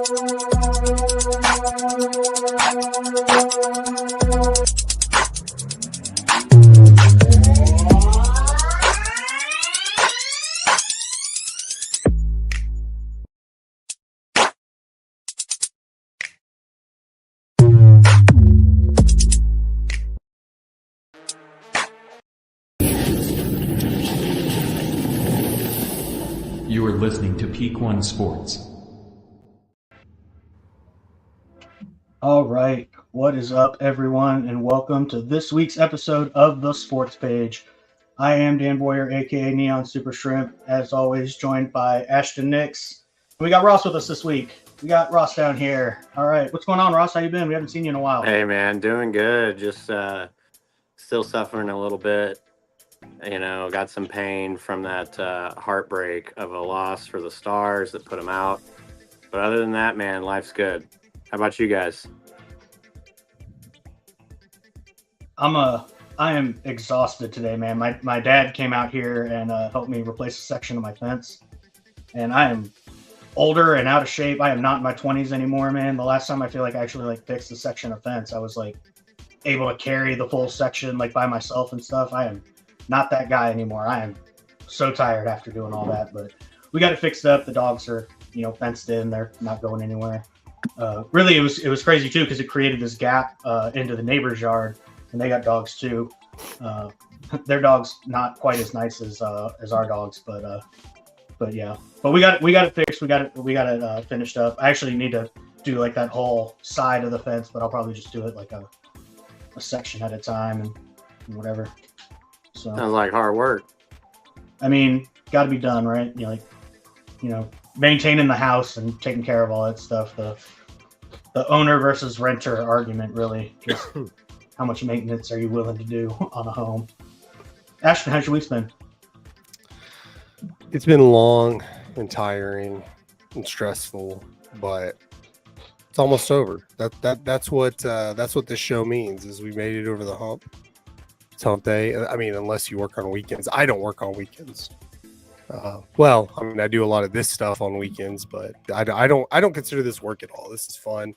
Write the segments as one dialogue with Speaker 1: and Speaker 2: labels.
Speaker 1: You are listening to Peak One Sports.
Speaker 2: All right, what is up, everyone, and welcome to this week's episode of The Sports Page. I am Dan Boyer, aka Neon Super Shrimp, as always, joined by Ashton Nix. We got Ross with us this week. We got Ross down here. All right, what's going on, Ross? How you been? We haven't seen you in a while.
Speaker 3: Hey, man, doing good. Just still suffering a little bit. You know, got some pain from that heartbreak of a loss for the Stars that put them out. But other than that, man, life's good. How about you guys?
Speaker 2: I am exhausted today, man. My dad came out here and helped me replace a section of my fence. And I am older and out of shape. I am not in my 20s anymore, man. The last time I feel like I actually fixed a section of fence, I was able to carry the full section by myself and stuff. I am not that guy anymore. I am so tired after doing all that, but we got it fixed up. The dogs are, fenced in. They're not going anywhere. Really, it was crazy too, because it created this gap into the neighbor's yard, and they got dogs too. Their dog's not quite as nice as our dogs, but yeah. But we got it fixed. We got it finished up. I actually need to do that whole side of the fence, but I'll probably just do it a section at a time and whatever. So
Speaker 3: Sounds like hard work.
Speaker 2: I mean, got to be done, right? Maintaining the house and taking care of all that stuff. The owner versus renter argument, really. Just how much maintenance are you willing to do on a home? Ashton, how's your week been?
Speaker 4: It's been long and tiring and stressful, but it's almost over. That's what this show means, is we made it over the hump. It's hump day. I mean, unless you work on weekends. I don't work on weekends. I do a lot of this stuff on weekends, but I don't consider this work at all. This is fun.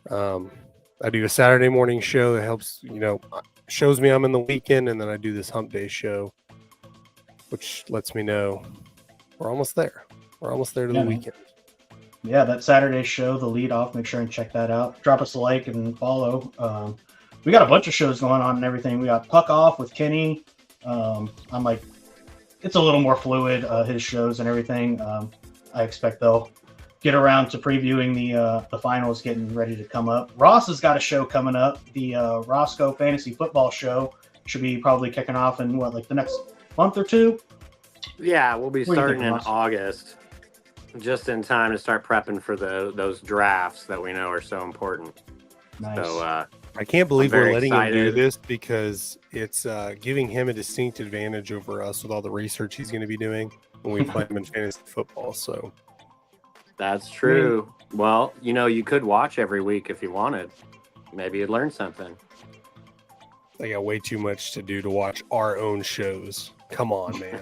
Speaker 4: I do a Saturday morning show that helps, shows me I'm in the weekend, and then I do this hump day show, which lets me know we're almost there. We're almost there to the weekend.
Speaker 2: Yeah, that Saturday show, the lead off, make sure and check that out. Drop us a like and follow. We got a bunch of shows going on and everything. We got Puck Off with Kenny. It's a little more fluid, his shows and everything. I expect they'll get around to previewing the finals getting ready to come up. Ross has got a show coming up. The Roscoe Fantasy Football Show should be probably kicking off in the next month or two?
Speaker 3: Yeah, we'll be starting in August, just in time to start prepping for those drafts that we know are so important.
Speaker 2: Nice.
Speaker 3: So
Speaker 4: I can't believe we're letting him do
Speaker 3: excited.
Speaker 4: this, because it's giving him a distinct advantage over us with all the research he's going to be doing when we play him in fantasy football. So
Speaker 3: that's true. Well, you could watch every week if you wanted. Maybe you'd learn something.
Speaker 4: I got way too much to do to watch our own shows. Come on, man.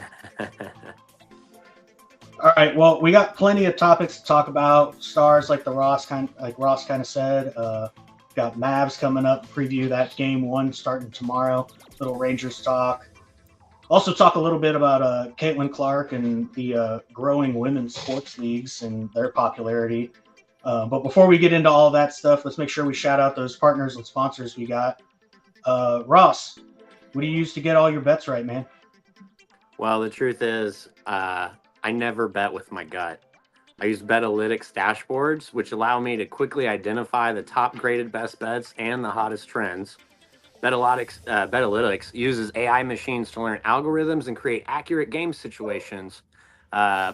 Speaker 2: All right. Well, we got plenty of topics to talk about. Stars, like Ross kind of said. Got Mavs coming up. Preview that game 1 starting tomorrow. Little Rangers talk. Also talk a little bit about Caitlin Clark and the growing women's sports leagues and their popularity. But before we get into all that stuff, let's make sure we shout out those partners and sponsors we got. Ross, what do you use to get all your bets right, man?
Speaker 3: Well, the truth is, I never bet with my gut. I use Betalytics dashboards, which allow me to quickly identify the top graded best bets and the hottest trends. Betalytics uses AI machines to learn algorithms and create accurate game situations,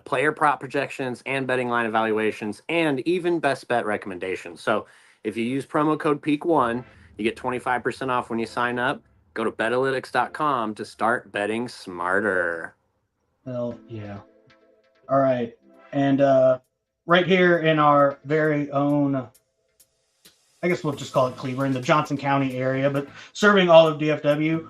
Speaker 3: player prop projections, and betting line evaluations, and even best bet recommendations. So if you use promo code PEAK1, you get 25% off when you sign up. Go to betalytics.com to start betting smarter.
Speaker 2: Hell yeah. All right. And right here in our very own, I guess we'll just call it Cleveland, the Johnson County area, but serving all of DFW,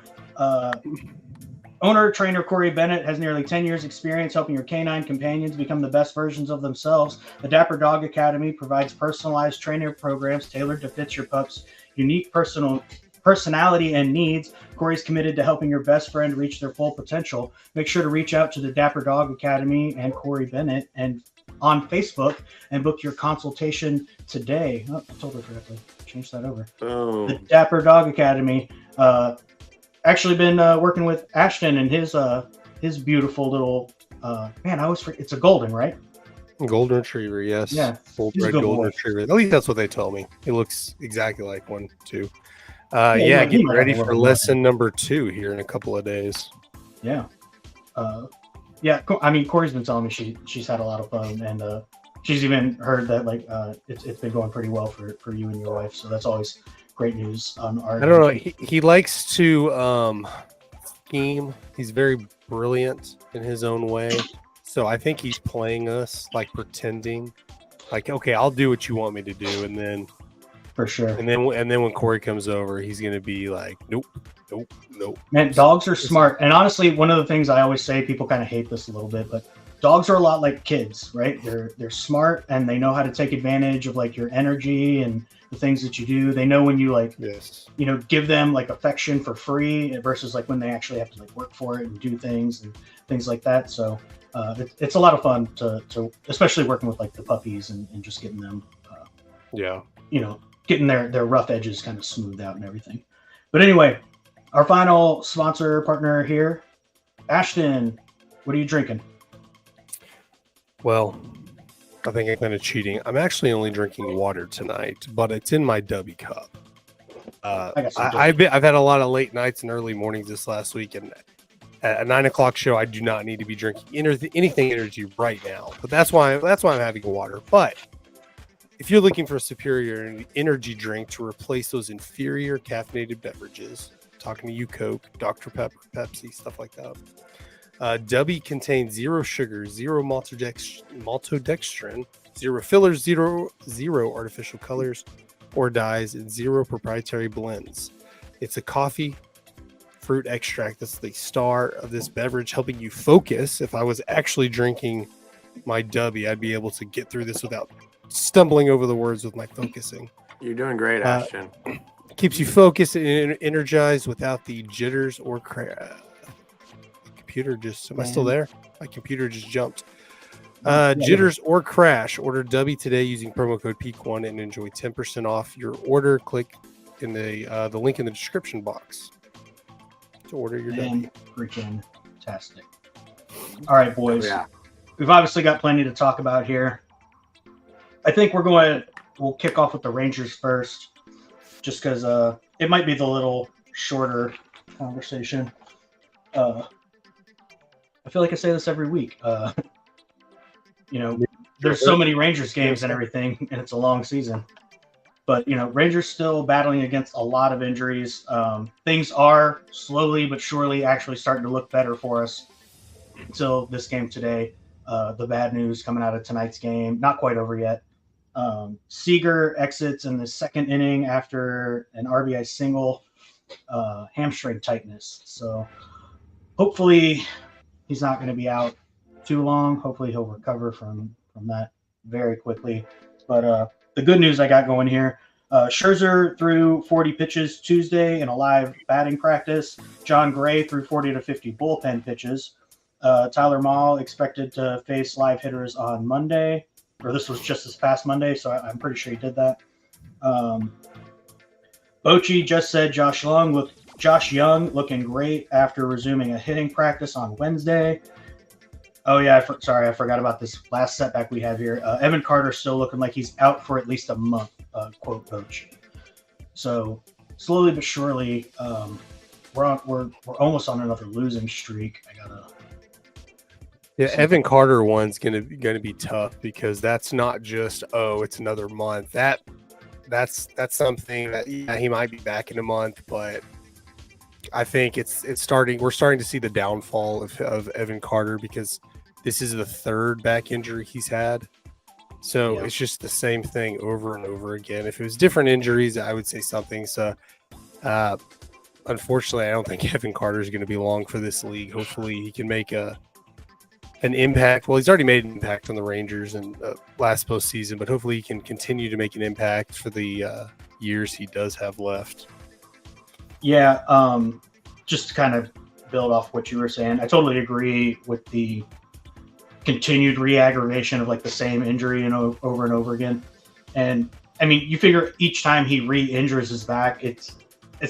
Speaker 2: Owner trainer Korri Bennett has nearly 10 years experience helping your canine companions become the best versions of themselves. The Dapper Dog Academy provides personalized trainer programs tailored to fit your pup's unique personality and needs. Korri's committed to helping your best friend reach their full potential. Make sure to reach out to the Dapper Dog Academy and Korri Bennett and on Facebook and book your consultation today. Oh, I totally forgot to change that over.
Speaker 3: Boom.
Speaker 2: The Dapper Dog Academy. Actually been working with Ashton and his beautiful little man. I always forget. It's a golden, right?
Speaker 4: Golden retriever, yes.
Speaker 2: Yeah,
Speaker 4: Full
Speaker 2: he's a
Speaker 4: red
Speaker 2: good
Speaker 4: golden
Speaker 2: boy.
Speaker 4: retriever. At least that's what they told me. He looks exactly like one too.
Speaker 2: Yeah, he
Speaker 4: Getting
Speaker 2: might
Speaker 4: ready
Speaker 2: have a
Speaker 4: for
Speaker 2: little
Speaker 4: lesson number 2 here in a couple of days.
Speaker 2: Yeah. Yeah. I mean, Korri's been telling me she's had a lot of fun, and she's even heard that like it's been going pretty well for you and your wife. So that's always great news on our.
Speaker 4: I don't know. He likes to scheme. He's very brilliant in his own way. So I think he's playing us, like pretending, like, okay, I'll do what you want me to do, and then
Speaker 2: For sure.
Speaker 4: and then when Korri comes over, he's gonna be like, nope.
Speaker 2: Man, dogs are smart. And honestly, one of the things I always say, people kind of hate this a little bit, but dogs are a lot like kids, right? They're smart and they know how to take advantage of like your energy and the things that you do. They know when you like,
Speaker 4: Yes.
Speaker 2: give them like affection for free versus like when they actually have to like work for it and do things and things like that. So it's a lot of fun to especially working with like the puppies and just getting them,
Speaker 4: Yeah.
Speaker 2: getting their rough edges kind of smoothed out and everything. But anyway, our final sponsor partner here, Ashton, what are you drinking?
Speaker 4: Well, I think I'm kind of cheating. I'm actually only drinking water tonight, but it's in my Dubby cup. I've had a lot of late nights and early mornings this last week, and at a 9 o'clock show, I do not need to be drinking anything energy right now. But that's why I'm having water. But if you're looking for a superior energy drink to replace those inferior caffeinated beverages, talking to you, Coke, Dr. Pepper, Pepsi, stuff like that. Dubby contains 0 sugar, 0 maltodextrin, 0 fillers, 0 artificial colors or dyes, and 0 proprietary blends. It's a coffee fruit extract that's the star of this beverage, helping you focus. If I was actually drinking my Dubby, I'd be able to get through this without stumbling over the words with my focusing.
Speaker 3: You're doing great, Ashton.
Speaker 4: Keeps you focused and energized without the jitters or computer just am I still there? My computer just jumped. Jitters or crash. Order Dubby today using promo code PEAK1 and enjoy 10% off your order. Click in the link in the description box to order your Dubby.
Speaker 2: Freaking fantastic. All right, boys.
Speaker 3: Yeah.
Speaker 2: We've obviously got plenty to talk about here. I think we'll kick off with the Rangers first, just because it might be the little shorter conversation. I feel like I say this every week. There's so many Rangers games and everything, and it's a long season. But, Rangers still battling against a lot of injuries. Things are slowly but surely actually starting to look better for us until this game today. The bad news coming out of tonight's game, not quite over yet. Seager exits in the second inning after an RBI single, hamstring tightness. So hopefully he's not going to be out too long. Hopefully he'll recover from that very quickly. But the good news I got going here, Scherzer threw 40 pitches Tuesday in a live batting practice. John Gray threw 40 to 50 bullpen pitches. Tyler Mahle expected to face live hitters on Monday, or this was just this past Monday, so I'm pretty sure he did that. Bochy just said Josh Young looking great after resuming a hitting practice on Wednesday. Oh, yeah, I forgot about this last setback we have here. Evan Carter still looking like he's out for at least a month, quote Bochy. So slowly but surely, we're almost on another losing streak.
Speaker 4: Evan Carter one's gonna be tough because that's not just it's another month. That's something that he might be back in a month, but I think we're starting to see the downfall of Evan Carter because this is the third back injury he's had. So It's just the same thing over and over again. If it was different injuries, I would say something. So unfortunately, I don't think Kevin Carter is going to be long for this league. Hopefully, he can make an impact. Well, he's already made an impact on the Rangers in last postseason, but hopefully he can continue to make an impact for the years he does have left.
Speaker 2: Yeah, just to kind of build off what you were saying, I totally agree with the continued re-aggravation of like the same injury over and over again. And I mean, you figure each time he re-injures his back, it's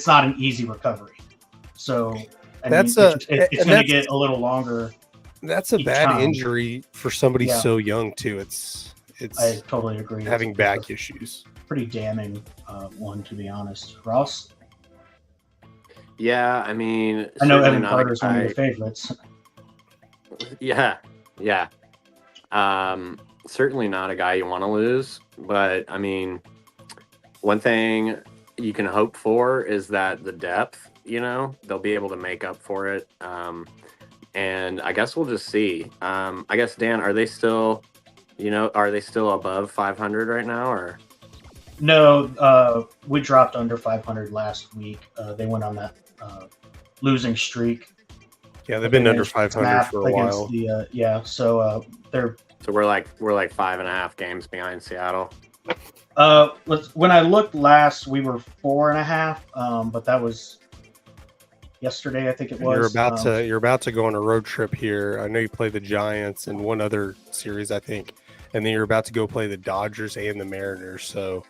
Speaker 2: not an easy recovery. So it's going to get a little longer.
Speaker 4: That's a bad injury for somebody so young too.
Speaker 2: I totally agree.
Speaker 4: Having back issues.
Speaker 2: Pretty damning one, to be honest. Ross?
Speaker 3: Yeah, I mean,
Speaker 2: I know Evan Carter's one of your favorites.
Speaker 3: Yeah. Certainly not a guy you want to lose, but I mean, one thing you can hope for is that the depth, they'll be able to make up for it. And I guess we'll just see. I guess, Dan, are they still above 500 right now, or?
Speaker 2: No, we dropped under 500 last week. They went on that losing streak.
Speaker 4: Yeah, they've been under 500 for a while.
Speaker 2: So they're.
Speaker 3: So we're like 5.5 games behind Seattle.
Speaker 2: When I looked last, we were 4.5. But that was yesterday, I think it was.
Speaker 4: You're about to go on a road trip here. I know you play the Giants and one other series, I think, and then you're about to go play the Dodgers and the Mariners. So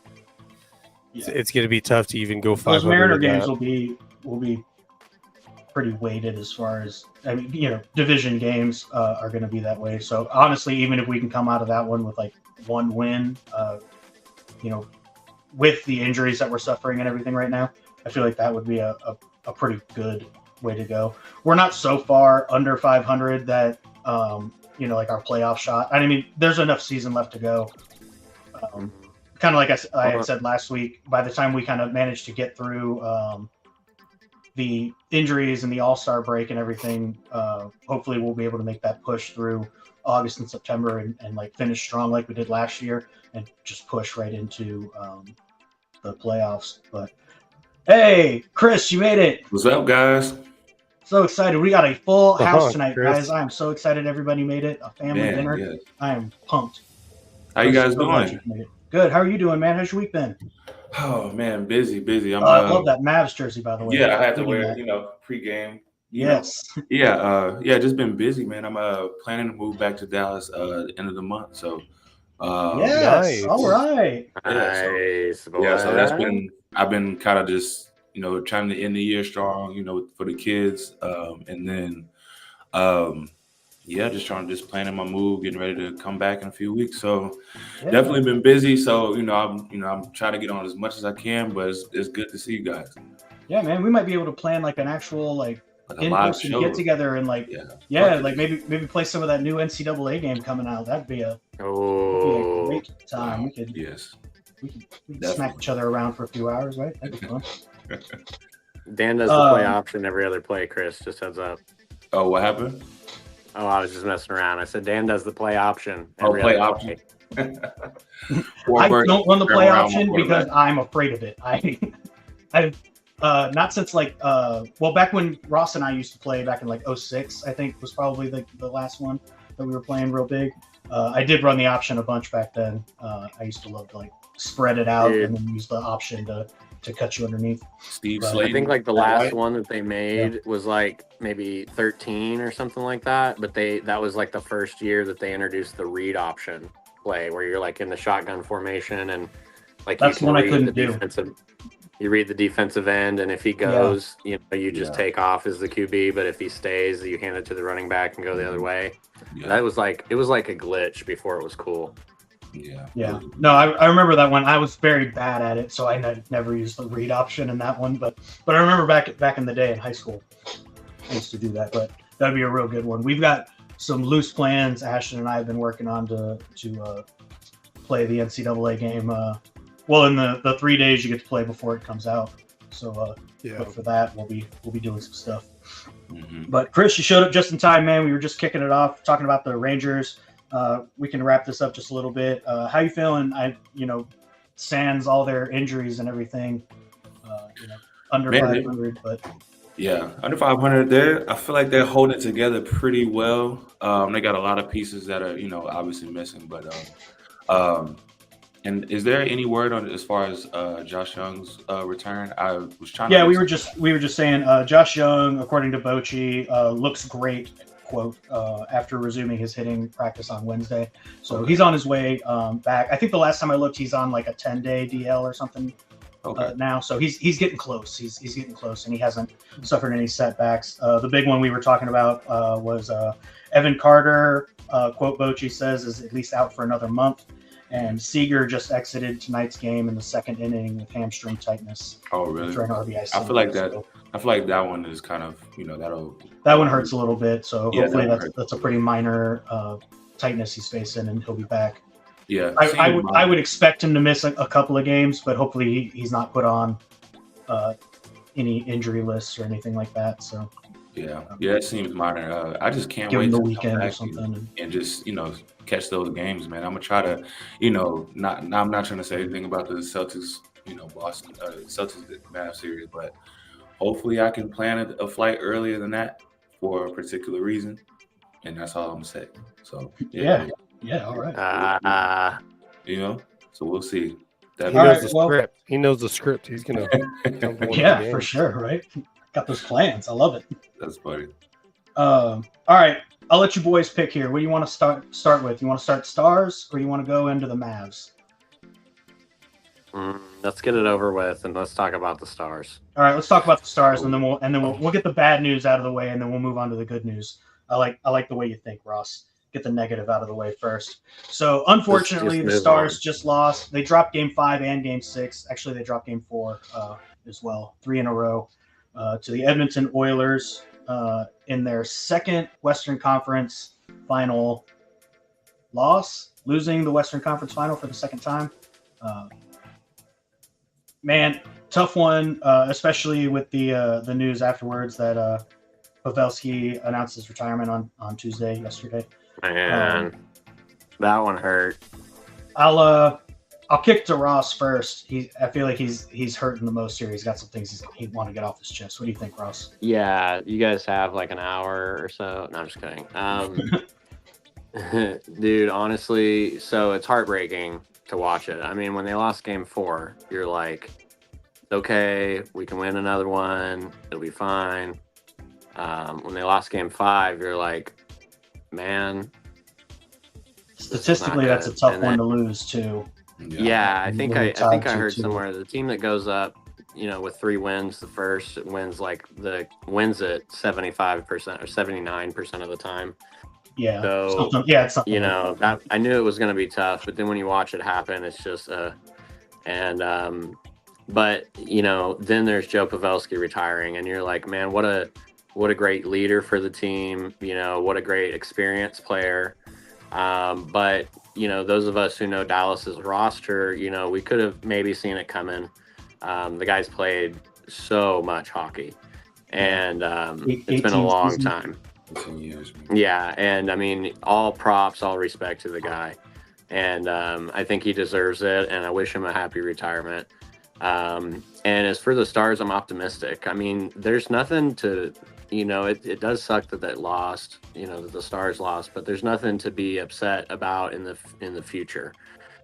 Speaker 4: it's going to be tough to even go 500.
Speaker 2: Those Mariner games will be pretty weighted as far as division games are going to be that way. So honestly, even if we can come out of that one with like one win, with the injuries that we're suffering and everything right now, I feel like that would be a pretty good way to go. We're not so far under 500 that like our playoff shot. I mean, there's enough season left to go. Kind of like I had said last week, by the time we kind of managed to get through the injuries and the All-Star break and everything, hopefully we'll be able to make that push through August and September and like finish strong like we did last year and just push right into the playoffs. But hey, Chris, you made it.
Speaker 5: What's up, guys?
Speaker 2: So excited. We got a full house tonight, Chris. Guys. I am so excited everybody made it. A family dinner. Yes. I am pumped.
Speaker 5: How you guys doing?
Speaker 2: Good. How are you doing, man? How's your week been?
Speaker 5: Oh, man, busy. I
Speaker 2: love that Mavs jersey, by the way.
Speaker 5: Yeah, I had to wear, pregame.
Speaker 2: Yes.
Speaker 5: Just been busy, man. I'm planning to move back to Dallas at the end of the month. So,
Speaker 2: nice. All right.
Speaker 3: Nice.
Speaker 5: So I've been kind of just, trying to end the year strong, for the kids. And then, just planning my move, getting ready to come back in a few weeks. So definitely been busy. So, I'm trying to get on as much as I can, but it's good to see you guys.
Speaker 2: Yeah, man, we might be able to plan like an actual like in-person get together and like maybe play some of that new NCAA game coming out. That'd be a great time. We could smack each other around for a few hours, right? That'd be fun.
Speaker 3: Dan does the play option every other play, Chris. Just heads up.
Speaker 5: Oh, what happened?
Speaker 3: Oh, I was just messing around. I said Dan does the play option.
Speaker 5: Play option.
Speaker 2: I don't run the play option because I'm afraid of it. I've not since back when Ross and I used to play back in like 06, I think was probably the last one that we were playing real big. I did run the option a bunch back then. I used to love to like spread it out and then use the option to cut you underneath.
Speaker 5: Steve Sladen.
Speaker 3: I think like the last one that they made was like maybe 13 or something like that. But that was like the first year that they introduced the read option play where you're like in the shotgun formation and like
Speaker 2: that's
Speaker 3: you can
Speaker 2: one I couldn't do.
Speaker 3: You read the defensive end, and if he goes, you just take off as the QB. But if he stays, you hand it to the running back and go the other way. Yeah. That was like a glitch before it was cool.
Speaker 2: Yeah. No, I remember that one. I was very bad at it, so I never used the read option in that one. But I remember back in the day in high school, I used to do that. But that'd be a real good one. We've got some loose plans Ashton and I have been working on to play the NCAA game. In the 3 days you get to play before it comes out. So but for that we'll be doing some stuff. Mm-hmm. But Chris, you showed up just in time, man. We were just kicking it off, talking about the Rangers. We can wrap this up just a little bit. How you feeling? Sans all their injuries and everything. under
Speaker 5: Man,
Speaker 2: 500, but
Speaker 5: yeah, under 500. I feel like they're holding it together pretty well. They got a lot of pieces that are, obviously missing. But and is there any word on as far as Josh Young's return? I was trying to.
Speaker 2: Yeah, we were just saying Josh Young, according to Bochy, looks great. Quote after resuming his hitting practice on Wednesday, so he's on his way back. I think the last time I looked, he's on like a 10-day DL or something now. So he's getting close. He's getting close, and he hasn't suffered any setbacks. The big one we were talking about was Evan Carter. Quote Bochy says is at least out for another month. And Seager just exited tonight's game in the second inning with hamstring tightness.
Speaker 5: Oh, really?
Speaker 2: For an RBI
Speaker 5: I feel like that. I feel like that one is kind of,
Speaker 2: that one hurts a little bit. So
Speaker 5: Yeah,
Speaker 2: hopefully
Speaker 5: that
Speaker 2: that's a pretty minor tightness he's facing, and he'll be back.
Speaker 5: Yeah,
Speaker 2: I would expect him to miss a couple of games, but hopefully he's not put on any injury lists or anything like that. So
Speaker 5: yeah, it seems minor. I just can't
Speaker 2: give
Speaker 5: wait
Speaker 2: him the
Speaker 5: to
Speaker 2: weekend
Speaker 5: come
Speaker 2: or
Speaker 5: back
Speaker 2: something.
Speaker 5: and just catch those games, man. I'm gonna try to, not. I'm not trying to say anything about the Celtics, Boston Celtics Mavs series, but hopefully I can plan a flight earlier than that for a particular reason, and that's all I'm gonna say. So
Speaker 2: Yeah, all right.
Speaker 5: So we'll see.
Speaker 4: He knows the script. He knows the script. He's gonna.
Speaker 2: Yeah, for sure. Right. Got those plans. I love it.
Speaker 5: That's funny.
Speaker 2: All right. I'll let you boys pick here. What do you want to start with? You want to start Stars, or you want to go into the Mavs?
Speaker 3: Let's get it over with, and let's talk about the Stars.
Speaker 2: All right, let's talk about the Stars, and then we'll get the bad news out of the way, and then we'll move on to the good news. I like the way you think, Ross. Get the negative out of the way first. So unfortunately, the Stars just lost. They dropped Game 5 and Game 6. Actually, they dropped Game 4 as well, 3 in a row to the Edmonton Oilers. In their second Western Conference final loss, losing the Western Conference final for the second time. Man, tough one, especially with the news afterwards that Pavelski announced his retirement on Tuesday, yesterday.
Speaker 3: Man, that one hurt.
Speaker 2: I'll kick to Ross first. I feel like he's hurting the most here. He's got some things he want to get off his chest. What do you think, Ross?
Speaker 3: Yeah, you guys have like an hour or so. No, I'm just kidding. Dude, honestly, so it's heartbreaking to watch it. I mean, when they lost Game 4, you're like, okay, we can win another one. It'll be fine. When they lost Game 5, you're like, man.
Speaker 2: Statistically, that's a tough one to lose too.
Speaker 3: Yeah, I think I heard somewhere the team that goes up, with 3 wins, the first wins it 75% or 79% of the time.
Speaker 2: Yeah.
Speaker 3: So
Speaker 2: it's something
Speaker 3: that I knew it was going to be tough, but then when you watch it happen, it's just but then there's Joe Pavelski retiring, and you're like, man, what a great leader for the team. What a great experienced player. But those of us who know Dallas's roster, we could have maybe seen it coming. The guys played so much hockey, and it's been a long time.
Speaker 5: 10 years.
Speaker 3: Yeah, and I mean, all props, all respect to the guy, and I think he deserves it, and I wish him a happy retirement. And as for the Stars, I'm optimistic. I mean, there's nothing to. It does suck that lost, that the Stars lost, but there's nothing to be upset about in the future.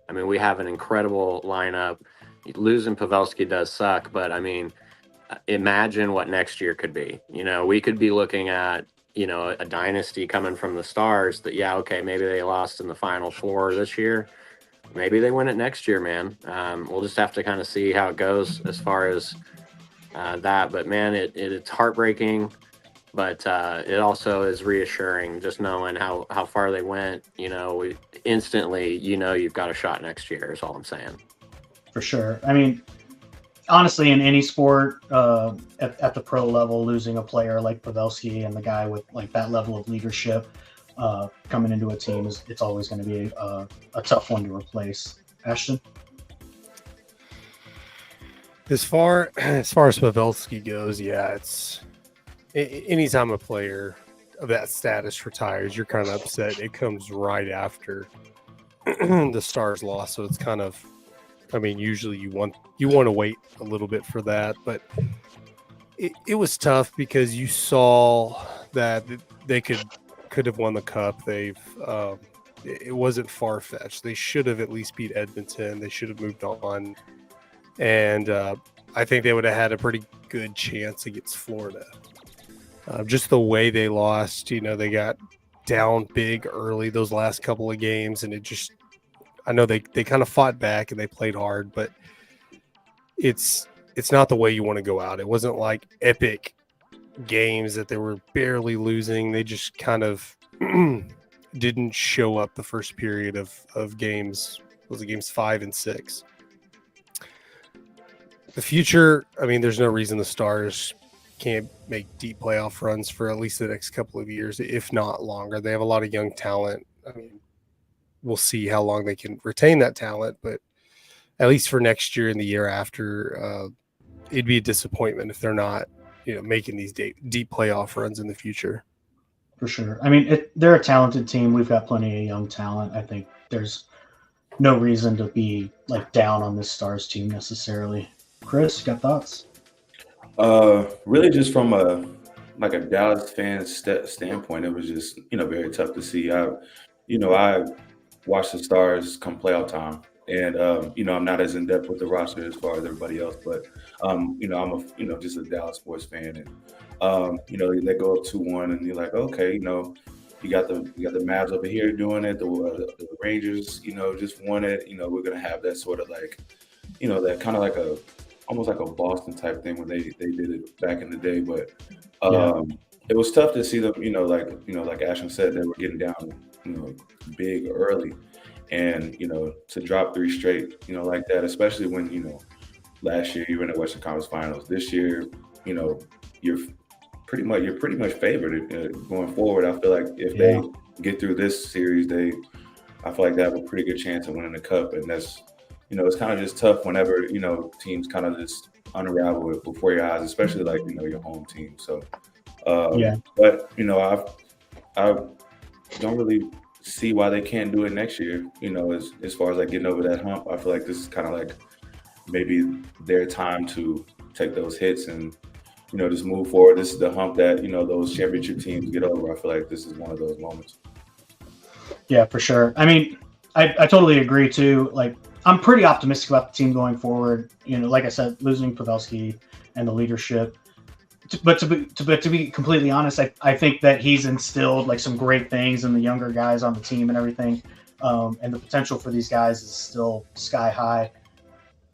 Speaker 3: I mean, we have an incredible lineup. Losing Pavelski does suck, but I mean, imagine what next year could be. We could be looking at, a dynasty coming from the Stars that, maybe they lost in the Final Four this year. Maybe they win it next year, man. We'll just have to kind of see how it goes as far as that. But man, it's heartbreaking. But it also is reassuring just knowing how far they went. We instantly, you've got a shot next year is all I'm saying.
Speaker 2: For sure. I mean, honestly, in any sport at the pro level, losing a player like Pavelski and the guy with like that level of leadership coming into a team it's always going to be a tough one to replace. Ashton?
Speaker 4: As far as Pavelski goes, it's anytime a player of that status retires, you're kind of upset. It comes right after the Stars loss, so it's kind of I mean, usually you want to wait a little bit for that, but it was tough because you saw that they could have won the cup. It wasn't far fetched. They should have at least beat Edmonton. They should have moved on, and I think they would have had a pretty good chance against Florida. Just the way they lost, they got down big early those last couple of games, and I know they kind of fought back and they played hard, but it's not the way you want to go out. It wasn't like epic games that they were barely losing. They just kind of didn't show up the first period of games. Was it games 5 and 6? The future, I mean, there's no reason the Stars can't make deep playoff runs for at least the next couple of years, if not longer. They have a lot of young talent. I mean, we'll see how long they can retain that talent, but at least for next year and the year after, it'd be a disappointment if they're not, making these deep playoff runs in the future.
Speaker 2: For sure. I mean, they're a talented team. We've got plenty of young talent. I think there's no reason to be down on this Stars team necessarily. Chris, you got thoughts?
Speaker 5: Really, just from a Dallas fan standpoint, it was just very tough to see. I watched the Stars come playoff time, and I'm not as in depth with the roster as far as everybody else, but I'm just a Dallas sports fan, and they go up 2-1, and you're like, okay, you got the Mavs over here doing it, the Rangers, just won it. We're gonna have that sort of that kind of almost like a Boston type thing when they did it back in the day, but it was tough to see them. Like Ashton said, they were getting down, big early, and to drop 3 straight, like that, especially when last year you were in the Western Conference Finals. This year, you're pretty much favored going forward. I feel like if they get through this series, I feel like they have a pretty good chance of winning the cup, and that's. It's kind of just tough whenever, teams kind of just unravel it before your eyes, especially your home team. So, but, I don't really see why they can't do it next year, as far as getting over that hump. I feel like this is kind of maybe their time to take those hits and, just move forward. This is the hump that, those championship teams get over. I feel like this is one of those moments.
Speaker 2: Yeah, for sure. I mean, I totally agree too. I'm pretty optimistic about the team going forward. Like I said, losing Pavelski and the leadership. But to be completely honest, I think that he's instilled some great things in the younger guys on the team and everything. And the potential for these guys is still sky high.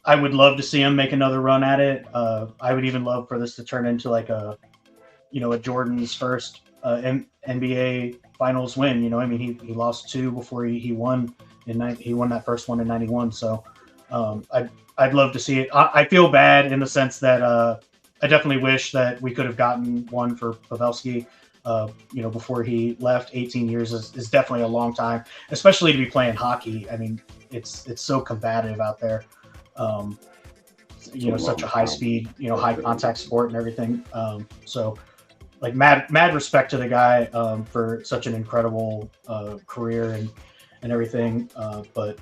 Speaker 2: I would love to see him make another run at it. I would even love for this to turn into a Jordan's first NBA Finals win. He lost 2 before he won. He won that first one in 91. So I'd love to see it. I feel bad in the sense that I definitely wish that we could have gotten one for Pavelski, before he left. 18 years is definitely a long time, especially to be playing hockey. I mean, it's so combative out there. Such a high speed, high contact sport and everything. So mad respect to the guy for such an incredible career and everything, but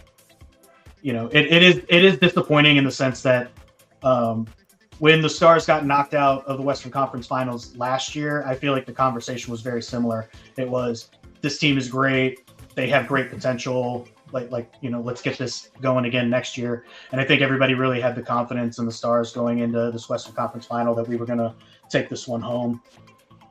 Speaker 2: it is disappointing in the sense that when the Stars got knocked out of the Western Conference Finals last year, I feel like the conversation was very similar. It was, this team is great, they have great potential, let's get this going again next year. And I think everybody really had the confidence in the Stars going into this Western Conference Final that we were going to take this one home.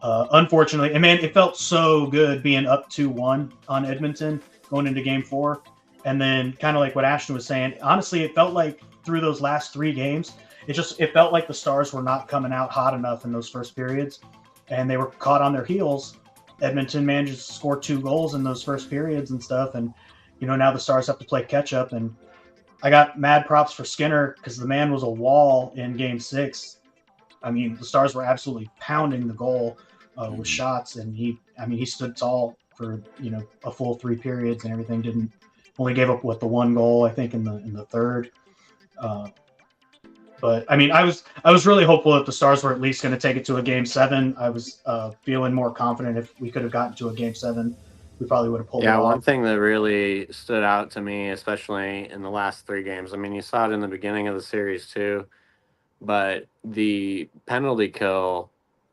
Speaker 2: Unfortunately, and man, it felt so good being up 2-1 on Edmonton going into Game 4, and then kind of like what Ashton was saying. Honestly, it felt like through those last 3 games, it felt like the Stars were not coming out hot enough in those first periods, and they were caught on their heels. Edmonton managed to score 2 goals in those first periods and stuff, and now the Stars have to play catch up. And I got mad props for Skinner because the man was a wall in Game 6. I mean, the Stars were absolutely pounding the goal with shots, and he stood tall for a full 3 periods and everything. Only gave up the 1 goal, I think, in the third. But I mean, I was really hopeful that the Stars were at least going to take it to a Game 7. I was feeling more confident if we could have gotten to a Game 7 we probably would have pulled it
Speaker 3: Yeah,
Speaker 2: off.
Speaker 3: one thing that really stood out to me, especially in the last 3 games, I mean, you saw it in the beginning of the series too, but the penalty kill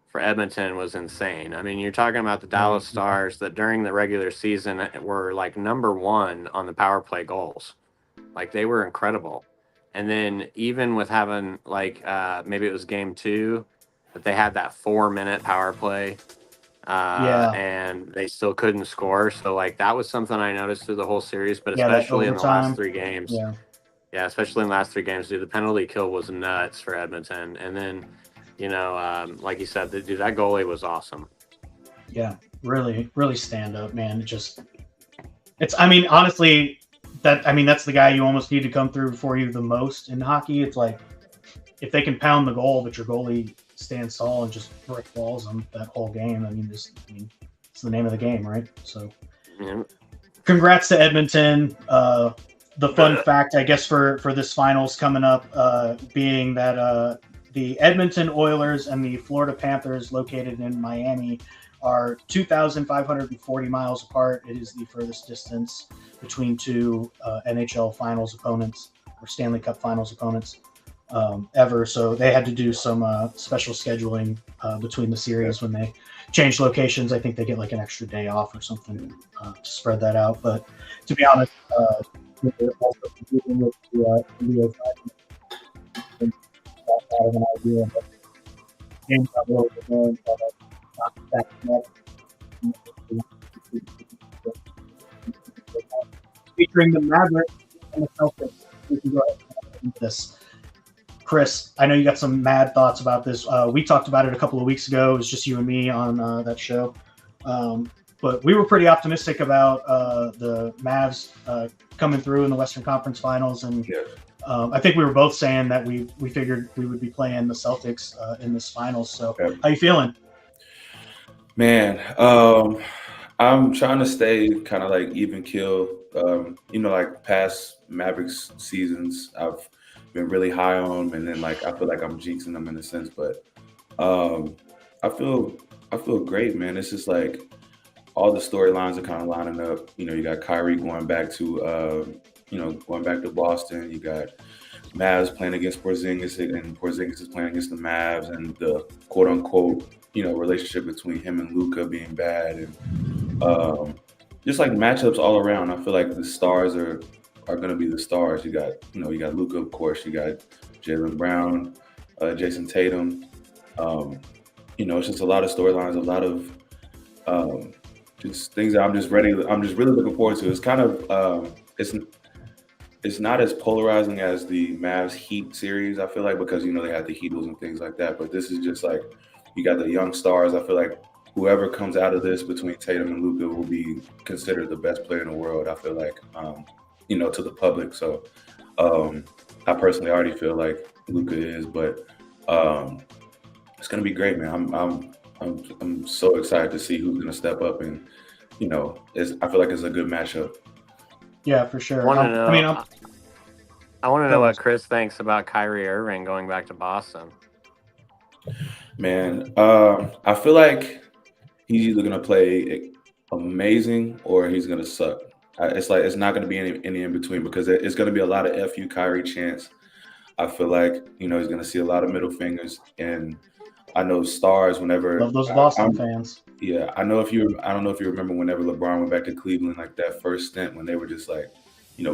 Speaker 3: for Edmonton was insane. I mean, you're talking about the Dallas Stars that during the regular season were like #1 on the power play goals. Like they were incredible. And then even with having like maybe it was game 2 that they had that 4-minute power play
Speaker 2: Yeah.
Speaker 3: and they still couldn't score. So like that was something I noticed through the whole series, but
Speaker 2: Yeah, that
Speaker 3: especially in the
Speaker 2: overtime.
Speaker 3: last 3 games.
Speaker 2: Yeah.
Speaker 3: Yeah, especially in the last 3 games, dude, the penalty kill was nuts for Edmonton. And then, you know, like you said, dude, that goalie was awesome.
Speaker 2: Yeah, really, really stand up, man. I mean, honestly, that's the guy you almost need to come through for you the most in hockey. It's like if they can pound the goal, but your goalie stands tall and just brick walls them that whole game. I mean, it's the name of the game, right? So,
Speaker 3: Yeah.
Speaker 2: congrats to Edmonton. The fun fact, I guess, for this finals coming up, being that the Edmonton Oilers and the Florida Panthers, located in Miami, are 2,540 miles apart. It is the furthest distance between 2 NHL Finals opponents or Stanley Cup Finals opponents ever. So they had to do some special scheduling between the series when they change locations. I think they get like an extra day off or something to spread that out. But to be honest, they're also competing with the NBA Finals. I have an idea, but games not really going, but not stacking up. Featuring the Mavericks and the Celtics. We can go ahead and into this. Chris, I know you got some mad thoughts about this. We talked about it a couple of weeks ago. It was just you and me on that show. But we were pretty optimistic about the Mavs coming through in the Western Conference Finals. And I think we were both saying that we figured we would be playing the Celtics in this finals. So how you feeling?
Speaker 5: Man, I'm trying to stay kind of like even keel. Like past Mavericks seasons, I've been really high on them, and then like I feel like I'm jinxing them in a sense. But I feel great, man. It's just like all the storylines are kind of lining up. You know, you got Kyrie going back to Boston. You got Mavs playing against Porzingis, and Porzingis is playing against the Mavs, and the quote unquote relationship between him and Luka being bad, and just like matchups all around. I feel like the stars are going to be the stars. You got Luka, of course. You got Jaylen Brown, Jason Tatum. It's just a lot of storylines, a lot of just things that I'm just really looking forward to. It's kind of it's not as polarizing as the Mavs Heat series, I feel like, because they had the Heatles and things like that. But this is just like you got the young stars. I feel like whoever comes out of this between Tatum and Luka will be considered the best player in the world. I feel like to the public. So I personally already feel like Luka is, but it's gonna be great, man. I'm so excited to see who's gonna step up, and I feel like it's a good matchup.
Speaker 2: Yeah, for sure.
Speaker 3: I want to know what Chris thinks about Kyrie Irving going back to Boston.
Speaker 5: Man, I feel like he's either gonna play amazing or he's gonna suck. It's not gonna be any in between, because it's gonna be a lot of "F you, Kyrie" chants. I feel like he's gonna see a lot of middle fingers, and I know stars whenever
Speaker 2: love those Boston fans.
Speaker 5: Yeah, I don't know if you remember whenever LeBron went back to Cleveland, like that first stint when they were just like,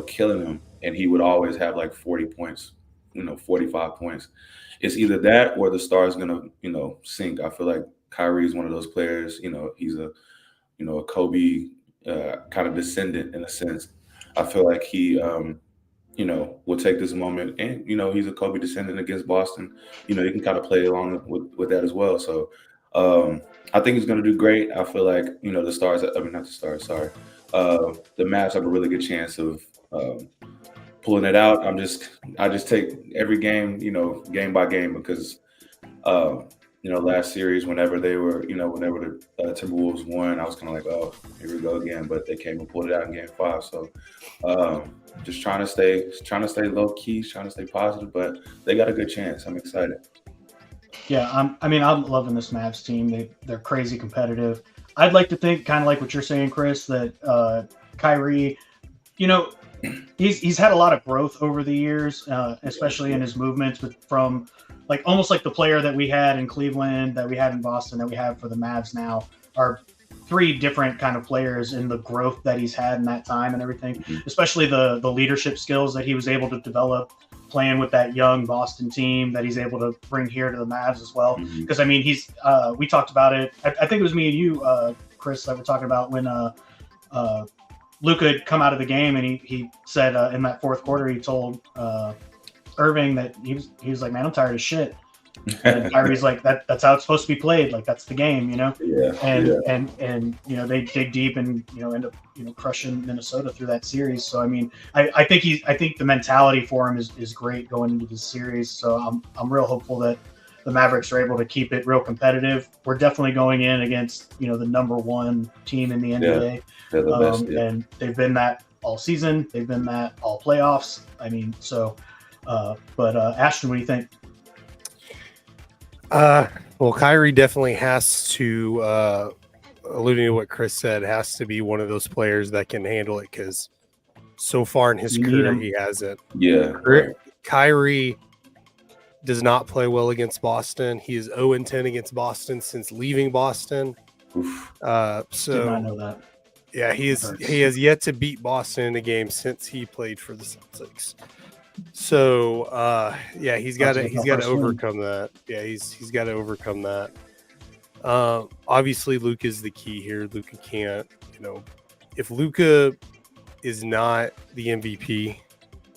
Speaker 5: killing him, and he would always have like 40 points, 45 points. It's either that or the Stars gonna, sink. I feel like Kyrie is one of those players. He's a Kobe kind of descendant in a sense. I feel like he, will take this moment, and he's a Kobe descendant against Boston. He can kind of play along with that as well. So I think he's gonna do great. I feel like the Stars. I mean, not the Stars. Sorry, the Mavs have a really good chance of pulling it out. I just take every game, game by game, because last series, whenever they were, whenever the Timberwolves won, I was kind of like, oh, here we go again. But they came and pulled it out in Game 5. So just trying to stay low key, trying to stay positive. But they got a good chance. I'm excited.
Speaker 2: Yeah, I'm loving this Mavs team. They're crazy competitive. I'd like to think, kind of like what you're saying, Chris, that Kyrie, you know, he's had a lot of growth over the years, especially in his movements from like almost like the player that we had in Cleveland, that we had in Boston, that we have for the Mavs now are three different kind of players in the growth that he's had in that time and everything, especially the leadership skills that he was able to develop playing with that young Boston team that he's able to bring here to the Mavs as well. Because I mean, we talked about it. I think it was me and you, Chris, that were talking about when Luka had come out of the game and he said in that fourth quarter he told Irving that he was like, man, I'm tired of shit. And Kyrie's like, that's how it's supposed to be played. Like, that's the game, you know? And you know, they dig deep and, you know, end up, you know, crushing Minnesota through that series. So, I mean, I think the mentality for him is great going into this series. So I'm real hopeful that the Mavericks are able to keep it real competitive. We're definitely going in against, you know, the number one team in the NBA.
Speaker 6: They're the best,
Speaker 2: and they've been that all season. They've been that all playoffs. I mean, so, but Ashton, what do you think?
Speaker 4: Well, Kyrie definitely has to, alluding to what Chris said, has to be one of those players that can handle it, because so far in his career, he hasn't.
Speaker 6: Yeah.
Speaker 4: Kyrie does not play well against Boston. He is 0-10 against Boston since leaving Boston.
Speaker 2: Did not know that.
Speaker 4: Yeah, he has yet to beat Boston in a game since he played for the Celtics. So yeah, he's got to overcome that. Yeah, he's got to overcome that. Obviously, Luka is the key here. Luka can't, you know, if Luka is not the MVP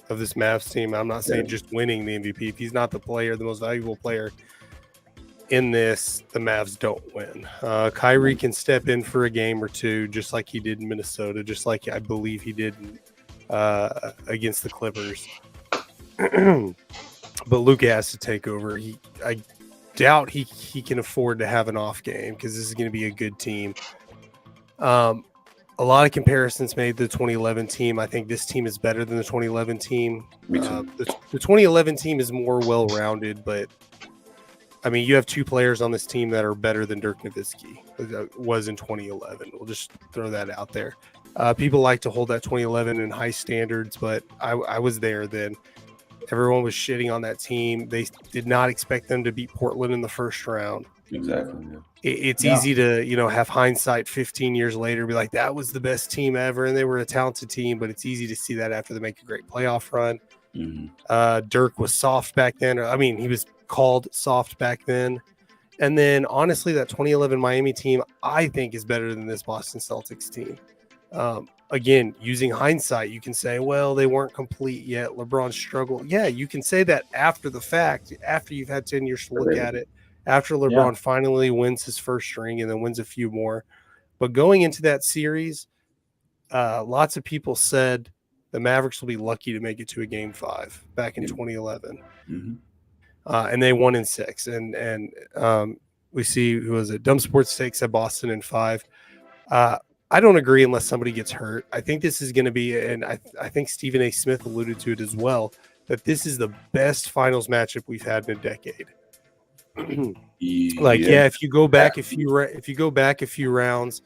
Speaker 4: of this Mavs team, I'm not saying just winning the MVP. If he's not the most valuable player in this, the Mavs don't win. Kyrie can step in for a game or two, just like he did in Minnesota, just like I believe he did against the Clippers. But Luka has to take over. I doubt he can afford to have an off game, because this is going to be a good team. A lot of comparisons made to the 2011 team. I think this team is better than the 2011 team.
Speaker 6: Me too.
Speaker 4: The 2011 team is more well-rounded, but I mean, you have two players on this team that are better than Dirk Nowitzki was in 2011. We'll just throw that out there. People like to hold that 2011 in high standards, but I was there then. Everyone was shitting on that team. They did not expect them to beat Portland in the first round.
Speaker 6: Exactly. Yeah.
Speaker 4: It's easy to, you know, have hindsight 15 years later, be like, that was the best team ever, and they were a talented team. But it's easy to see that after they make a great playoff run. Dirk was soft back then. I mean, he was called soft back then. And then, honestly, that 2011 Miami team, I think, is better than this Boston Celtics team. Again, using hindsight, you can say, well, they weren't complete yet. LeBron struggled. Yeah, you can say that after the fact, after you've had 10 years to look at it, after LeBron finally wins his first ring and then wins a few more. But going into that series, lots of people said the Mavericks will be lucky to make it to a Game 5 back in 2011. And they won in 6. And we see, who was it? Dumb Sports Takes at Boston in 5. I don't agree unless somebody gets hurt. I think this is going to be, and I think Stephen A. Smith alluded to it as well, that this is the best finals matchup we've had in a decade. If you go back a few rounds,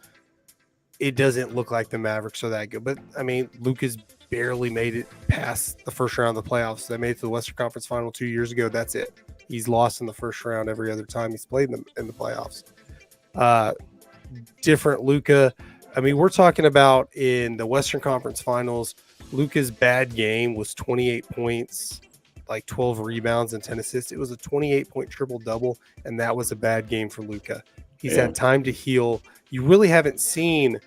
Speaker 4: it doesn't look like the Mavericks are that good. But I mean, Luka's barely made it past the first round of the playoffs. They made it to the Western Conference Final 2 years ago. That's it. He's lost in the first round every other time he's played in the playoffs. Different Luka. I mean, we're talking about in the Western Conference Finals, Luka's bad game was 28 points, like 12 rebounds and 10 assists. It was a 28-point triple-double, and that was a bad game for Luka. He's had time to heal. You really haven't seen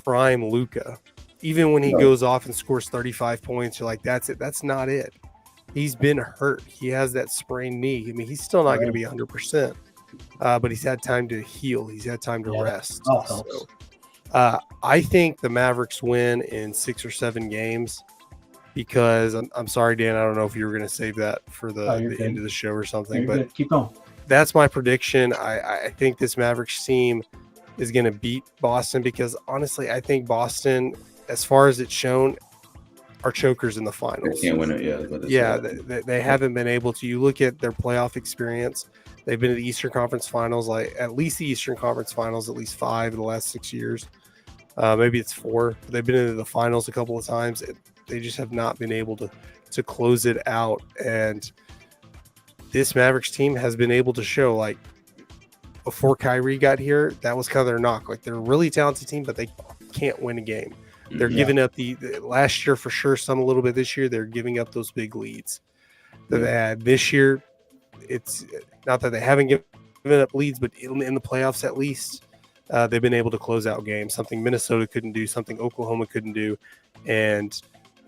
Speaker 4: prime Luka. Even when he goes off and scores 35 points, you're like, that's it. That's not it. He's been hurt. He has that sprained knee. I mean, he's still not going to be 100%, but he's had time to heal. He's had time to rest. I think the Mavericks win in 6 or 7 games, because I'm sorry, Dan, I don't know if you were going to save that for the end of the show or something, but
Speaker 2: keep going.
Speaker 4: That's my prediction. I think this Mavericks team is going to beat Boston, because honestly, I think Boston, as far as it's shown, are chokers in the finals.
Speaker 6: They can't win it,
Speaker 4: they haven't been able to. You look at their playoff experience. They've been to the Eastern Conference Finals, like at least the Eastern Conference Finals, at least 5 in the last 6 years. Maybe it's 4. They've been into the finals a couple of times. They just have not been able to close it out. And this Mavericks team has been able to show, like, before Kyrie got here, that was kind of their knock. Like, they're a really talented team, but they can't win a game. They're giving up the last year for sure, some a little bit this year. They're giving up those big leads that they had this year. It's not that they haven't given up leads, but in the playoffs at least, they've been able to close out games, something Minnesota couldn't do, something Oklahoma couldn't do. And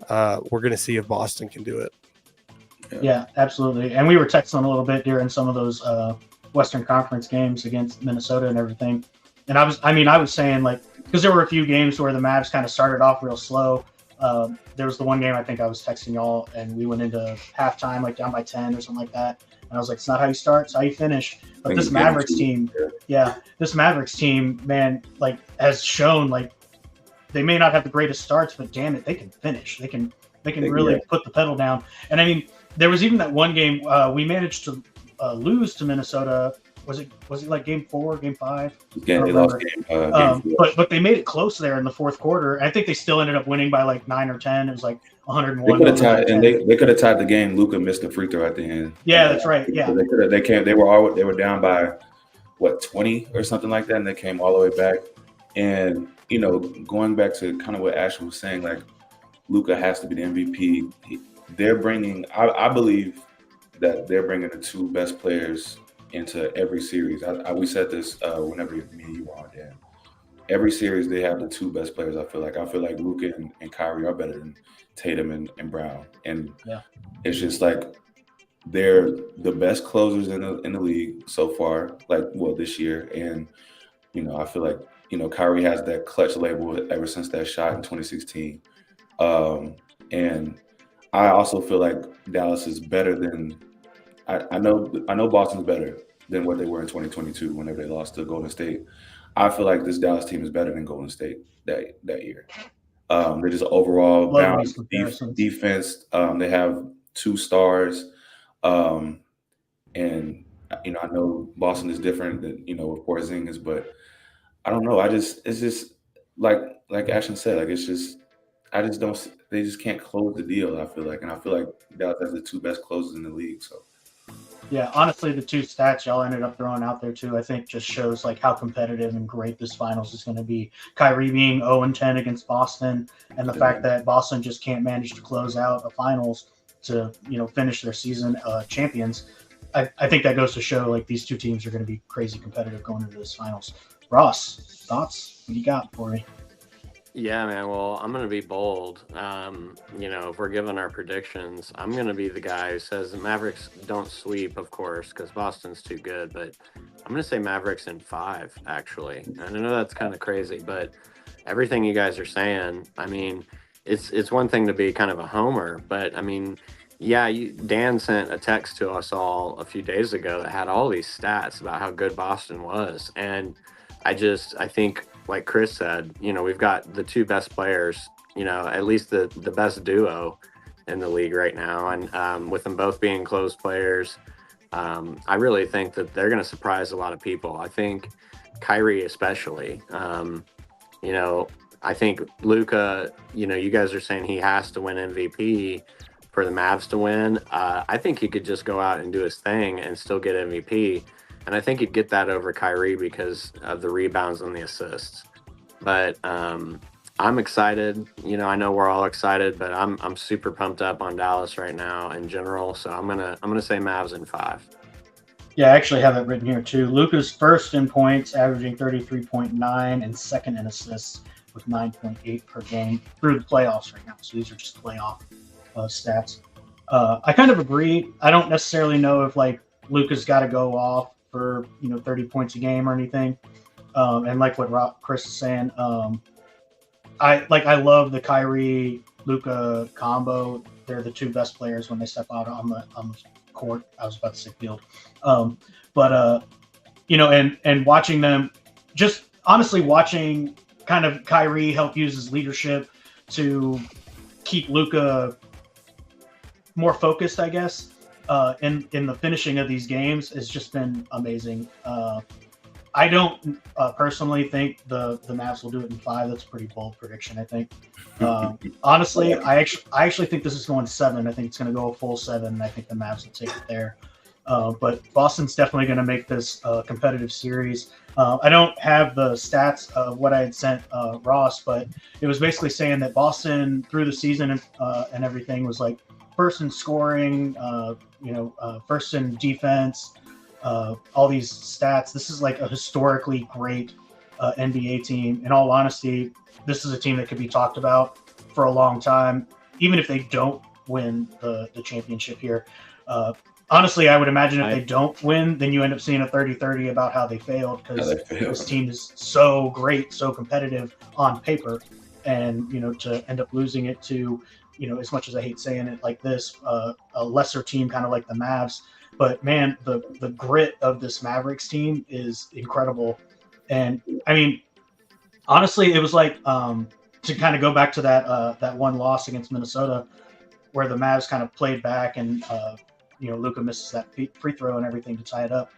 Speaker 4: we're going to see if Boston can do it.
Speaker 2: Yeah, absolutely. And we were texting a little bit during some of those Western Conference games against Minnesota and everything. And I was saying, like, because there were a few games where the Mavs kind of started off real slow. There was the one game I think I was texting y'all, and we went into halftime like down by 10 or something like that. And I was like, it's not how you start, it's how you finish. But this Mavericks team, this Mavericks team, man, like, has shown, like, they may not have the greatest starts, but damn it, they can finish. They can really put the pedal down. And I mean, there was even that one game we managed to lose to Minnesota. Was it like game 4, game 5?
Speaker 5: Yeah, they lost game 4.
Speaker 2: But they made it close there in the fourth quarter. I think they still ended up winning by like 9 or 10. It was like 101.
Speaker 5: They could have tied, and they could have tied the game. Luka missed the free throw at the end.
Speaker 2: Yeah, that's right. Yeah,
Speaker 5: they were down by what, 20 or something like that, and they came all the way back. And you know, going back to kind of what Ashley was saying, like, Luka has to be the MVP. They're bringing, I believe that they're bringing the 2 best players into every series. We said this whenever me and you were on, Dan. Every series they have the 2 best players. I feel like Luka and Kyrie are better than Tatum and Brown. And it's just like they're the best closers in the league so far, like, well, this year. And you know, I feel like, you know, Kyrie has that clutch label ever since that shot in 2016. And I also feel like Dallas is better than I know Boston's better than what they were in 2022 whenever they lost to Golden State. I feel like this Dallas team is better than Golden State that year. They're just overall balanced defense. They have 2 stars. And you know, I know Boston is different than, you know, of course, Porzingis, but I don't know. It's just like Ashton said, like, they just can't close the deal, I feel like. And I feel like Dallas has the 2 best closers in the league. So
Speaker 2: yeah, honestly, the 2 stats y'all ended up throwing out there too, I think just shows like how competitive and great this finals is going to be. Kyrie being 0-10 against Boston, and the fact that Boston just can't manage to close out a finals to, you know, finish their season champions. I think that goes to show, like, these 2 teams are going to be crazy competitive going into this finals. Ross, thoughts? What do you got for me?
Speaker 3: Yeah, man. Well, I'm going to be bold. You know, if we're giving our predictions, I'm going to be the guy who says the Mavericks don't sweep, of course, because Boston's too good. But I'm going to say Mavericks in 5, actually. And I know that's kind of crazy, but everything you guys are saying, I mean, it's one thing to be kind of a homer, but I mean, yeah, Dan sent a text to us all a few days ago that had all these stats about how good Boston was. And I think, like Chris said, you know, we've got the 2 best players, you know, at least the best duo in the league right now. And with them both being close players, I really think that they're going to surprise a lot of people. I think Kyrie especially, you know, I think Luka, you know, you guys are saying he has to win MVP for the Mavs to win. I think he could just go out and do his thing and still get MVP. And I think he'd get that over Kyrie because of the rebounds and the assists. But I'm excited. You know, I know we're all excited, but I'm super pumped up on Dallas right now in general. So I'm gonna say Mavs in 5.
Speaker 2: Yeah, I actually have it written here too. Luka's first in points, averaging 33.9, and second in assists with 9.8 per game through the playoffs right now. So these are just playoff stats. I kind of agree. I don't necessarily know if, like, Luka's got to go off for, you know, 30 points a game or anything. And like what Chris is saying, I love the Kyrie Luka combo. They're the 2 best players when they step out on the court. I was about to say field. You know, and watching them, just honestly watching kind of Kyrie help use his leadership to keep Luka more focused, I guess. in the finishing of these games has just been amazing. I don't personally think the Mavs will do it in 5. That's a pretty bold prediction, I think. Honestly, I actually think this is going 7. I think it's going to go a full 7. And I think the Mavs will take it there. But Boston's definitely going to make this a competitive series. I don't have the stats of what I had sent Ross, but it was basically saying that Boston through the season and everything was like first in scoring, first in defense, all these stats. This is like a historically great NBA team. In all honesty, this is a team that could be talked about for a long time, even if they don't win the championship here. Honestly, I would imagine if they don't win, then you end up seeing a 30-30 about how they failed, because this team is so great, so competitive on paper. And, to end up losing it to, as much as I hate saying it like this, a lesser team kind of like the Mavs. But, man, the grit of this Mavericks team is incredible. And, I mean, honestly, it was like to kind of go back to that one loss against Minnesota where the Mavs kind of played back and Luka misses that free throw and everything to tie it up.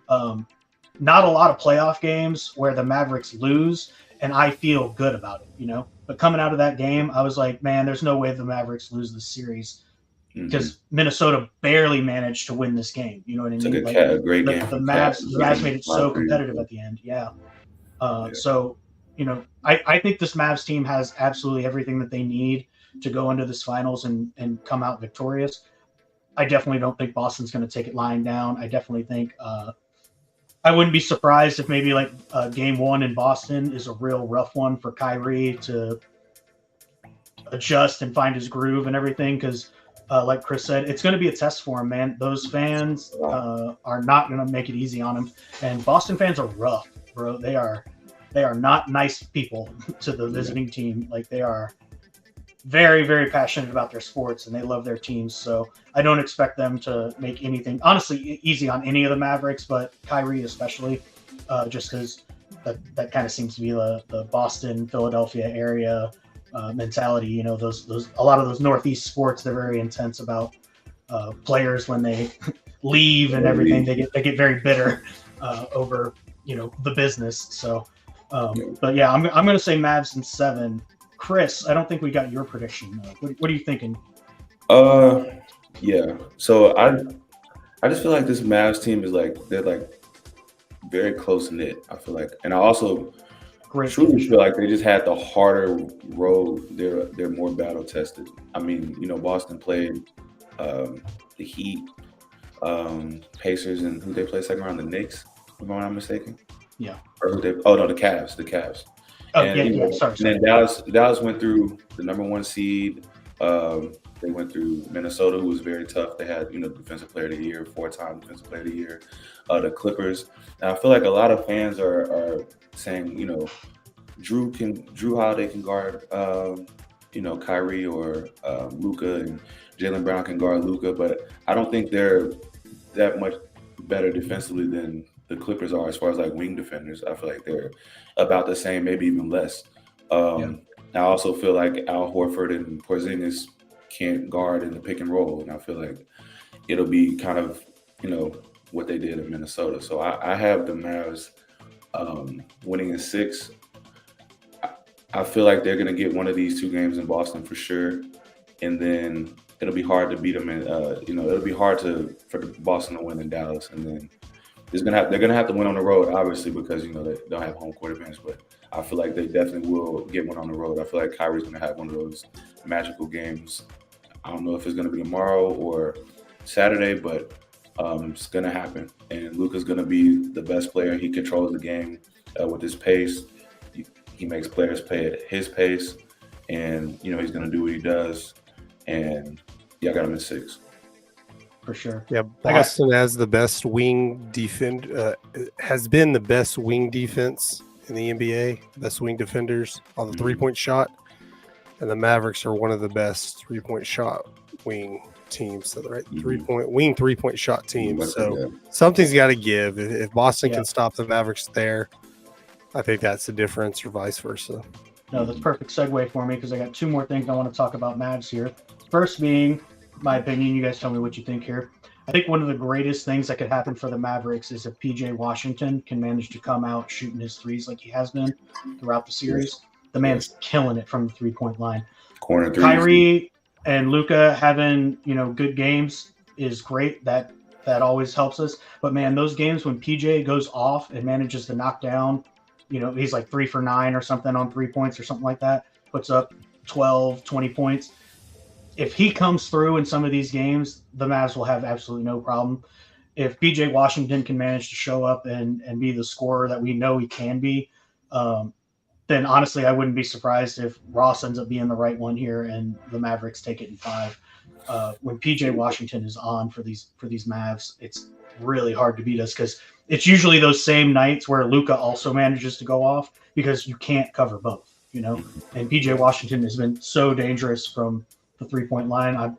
Speaker 2: Not a lot of playoff games where the Mavericks lose and I feel good about it, But coming out of that game, I was like, man, there's no way the Mavericks lose this series, because Minnesota barely managed to win this game. You know what I mean?
Speaker 5: It's a great game.
Speaker 2: The Mavs made it so competitive at the end. Yeah. So, I think this Mavs team has absolutely everything that they need to go into this finals and come out victorious. I definitely don't think Boston's going to take it lying down. I definitely think I wouldn't be surprised if maybe like game 1 in Boston is a real rough one for Kyrie to adjust and find his groove and everything. Because like Chris said, it's going to be a test for him, man. Those fans are not going to make it easy on him. And Boston fans are rough, bro. They are not nice people to the visiting team. Like, they are very, very passionate about their sports and they love their teams. So I don't expect them to make anything, honestly, easy on any of the Mavericks, but Kyrie especially, just because that kind of seems to be the Boston, Philadelphia area mentality. Those a lot of those Northeast sports, they're very intense about players when they leave and everything. They get very bitter over the business. So, but yeah, I'm going to say Mavs in 7. Chris, I don't think we got your prediction. What are you thinking?
Speaker 5: Yeah. So I just feel like this Mavs team is they're very close knit. I feel like, and I also truly feel like they just had the harder road. They're more battle tested. I mean, Boston played the Heat, Pacers, and who they play second round, the Knicks, if I'm not mistaken.
Speaker 2: Yeah.
Speaker 5: Or the Cavs.
Speaker 2: Oh,
Speaker 5: and,
Speaker 2: sorry.
Speaker 5: And then Dallas went through the number 1 seed. They went through Minnesota, who was very tough. They had, defensive player of the year, 4-time defensive player of the year. The Clippers. And I feel like a lot of fans are saying, Drew Holiday can guard, Kyrie, or Luka, and Jaylen Brown can guard Luka. But I don't think they're that much better defensively than the Clippers are as far as wing defenders. I feel like they're about the same, maybe even less. I also feel like Al Horford and Porzingis can't guard in the pick and roll, and I feel like it'll be kind of what they did in Minnesota. So I have the Mavs winning in 6. I feel like they're going to get one of these 2 games in Boston for sure, and then it'll be hard to beat them. And it'll be hard for Boston to win in Dallas, and then they're gonna have to win on the road, obviously, because they don't have home court advantage. But I feel like they definitely will get one on the road. I feel like Kyrie's gonna have one of those magical games. I don't know if it's gonna be tomorrow or Saturday, but it's gonna happen. And Luka's gonna be the best player. He controls the game with his pace. He makes players play at his pace, and he's gonna do what he does. And I got him in 6.
Speaker 2: For sure.
Speaker 4: Yeah, Boston has the best wing has been the best wing defense in the NBA, best wing defenders on the 3-point shot. And the Mavericks are one of the best 3-point shot wing teams. So, right, 3-point shot teams. So something's got to give. If Boston can stop the Mavericks there, I think that's the difference, or vice versa.
Speaker 2: No, that's perfect segue for me, because I got 2 more things I want to talk about Mavs here. First being, my opinion. You guys tell me what you think here. I think one of the greatest things that could happen for the Mavericks is if PJ Washington can manage to come out shooting his threes like he has been throughout the series. The man's killing it from the 3-point line.
Speaker 5: Corner threes.
Speaker 2: Kyrie and Luka having, good games is great. That always helps us. But man, those games when PJ goes off and manages to knock down, he's like 3 for 9 or something on 3 points or something like that, puts up 12, 20 points. If he comes through in some of these games, the Mavs will have absolutely no problem. If PJ Washington can manage to show up and be the scorer that we know he can be, then honestly, I wouldn't be surprised if Ross ends up being the right one here and the Mavericks take it in 5. When PJ Washington is on for these Mavs, it's really hard to beat us because it's usually those same nights where Luka also manages to go off because you can't cover both, And PJ Washington has been so dangerous from the 3-point line.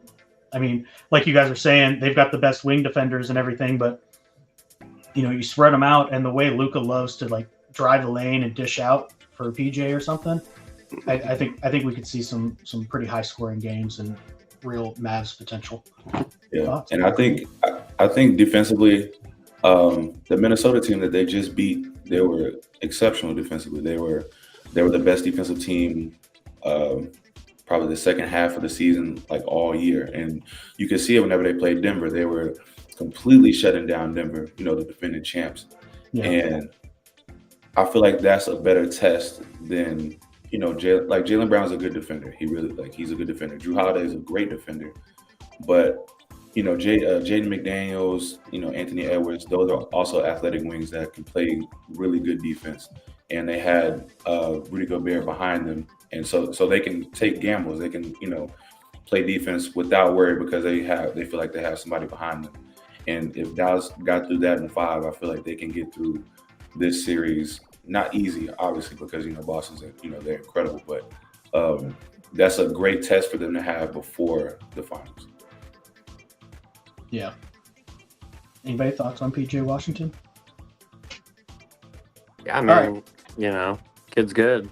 Speaker 2: I mean, like you guys are saying, they've got the best wing defenders and everything, but you spread them out, and the way Luka loves to like drive the lane and dish out for PJ or something, I think we could see some pretty high scoring games and real Mavs potential.
Speaker 5: Yeah, and I think defensively, the Minnesota team that they just beat, they were exceptional defensively. They were the best defensive team. Probably the second half of the season, like all year. And you could see it whenever they played Denver. They were completely shutting down Denver, the defending champs. Yeah. And I feel like that's a better test than, Jaylen Brown's a good defender. He's a good defender. Drew Holiday is a great defender. But, Jaden McDaniels, Anthony Edwards, those are also athletic wings that can play really good defense. And they had Rudy Gobert behind them. And so they can take gambles. They can, play defense without worry because they feel like they have somebody behind them. And if Dallas got through that in 5, I feel like they can get through this series. Not easy, obviously, because Boston's they're incredible, but that's a great test for them to have before the finals.
Speaker 2: Yeah. Anybody thoughts on PJ Washington?
Speaker 3: Yeah, I mean, kid's good.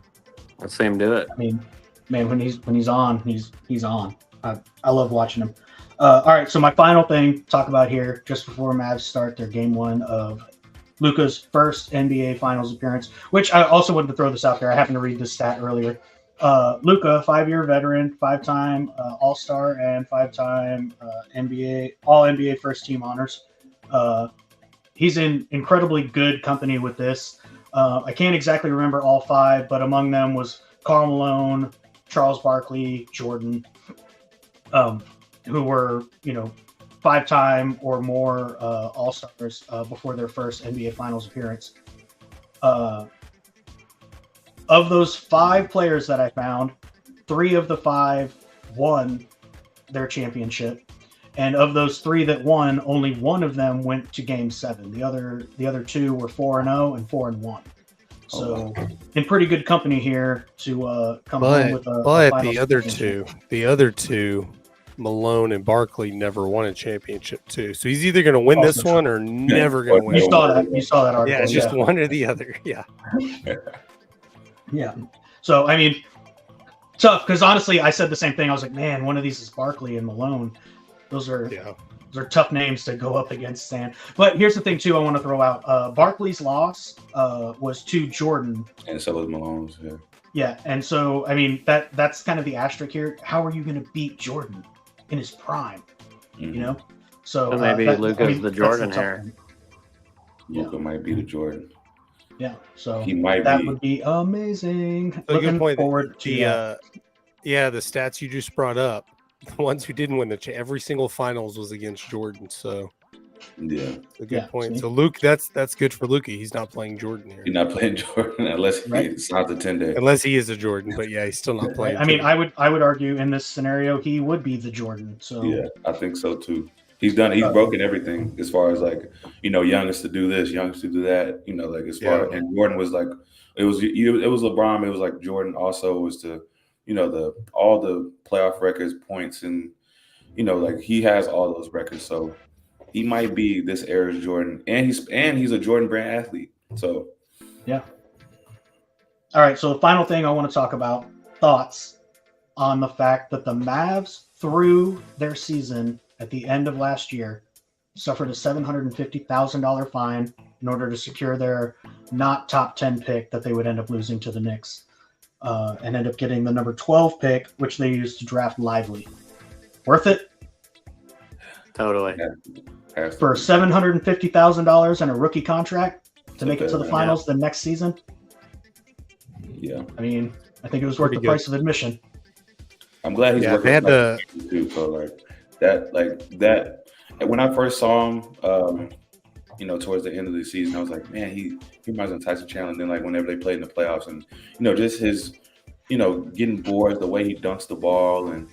Speaker 3: Let's see him do it.
Speaker 2: I mean, man, when he's on, he's on. I love watching him. All right, so my final thing to talk about here, just before Mavs start their game 1 of Luka's first NBA Finals appearance, which I also wanted to throw this out there. I happened to read this stat earlier. Luka, 5-year veteran, 5-time All-Star, and 5-time All-NBA first team honors. He's in incredibly good company with this. I can't exactly remember all 5, but among them was Karl Malone, Charles Barkley, Jordan, who were, 5-time or more All-Stars before their first NBA Finals appearance. Of those 5 players that I found, 3 of the 5 won their championship. And of those 3 that won, only 1 of them went to Game 7. The other 2 were 4-0 and 4-1. So in pretty good company here to come home with a
Speaker 4: but the other two, Malone and Barkley, never won a championship too. So he's either going to win this one or never going to win.
Speaker 2: You saw that article.
Speaker 4: Yeah, it's just one or the other. Yeah.
Speaker 2: Yeah. So I mean, tough because honestly, I said the same thing. I was like, man, one of these is Barkley and Malone. Those are tough names to go up against Stan. But here's the thing too, I want to throw out. Barkley's loss was to Jordan,
Speaker 5: and so was Malone's. Yeah.
Speaker 2: Yeah, and so I mean that's kind of the asterisk here. How are you going to beat Jordan in his prime?
Speaker 5: Mm-hmm.
Speaker 2: So
Speaker 3: maybe Luka's the Jordan here.
Speaker 5: Luka might be the Jordan.
Speaker 2: Yeah, so
Speaker 5: he might
Speaker 2: that
Speaker 5: be.
Speaker 2: would be amazing.
Speaker 4: Looking
Speaker 2: forward to
Speaker 4: the stats you just brought up. The ones who didn't win every single finals was against Jordan. So
Speaker 5: yeah,
Speaker 4: a good point. See? So Luke, that's good for Luka. He's not playing Jordan here.
Speaker 5: He's not playing Jordan unless it's not the 10-day.
Speaker 4: Unless he is a Jordan, but yeah, he's still not playing.
Speaker 2: I mean, I would argue in this scenario he would be the Jordan. So
Speaker 5: yeah, I think so too. He's broken everything as far as like youngest to do this, youngest to do that. As far and Jordan was like it was LeBron. It was like Jordan also was to all the playoff records, points, and like he has all those records. So he might be this era's Jordan, and he's a Jordan brand athlete. So
Speaker 2: yeah. All right. So the final thing I want to talk about, thoughts on the fact that the Mavs through their season at the end of last year, suffered a $750,000 fine in order to secure their not top 10 pick that they would end up losing to the Knicks, and end up getting the number 12 pick, which they used to draft Lively. Worth it?
Speaker 3: Totally.
Speaker 5: Yeah.
Speaker 2: For $750,000 and a rookie contract to make it to the finals the next season?
Speaker 5: Yeah.
Speaker 2: I mean, I think it was worth the price of admission.
Speaker 5: I'm glad he's working too. So that. When I first saw him, towards the end of the season, I was like, man, he reminds me of Tyson Chandler. And then whenever they played in the playoffs, and just his, getting bored, the way he dunks the ball, and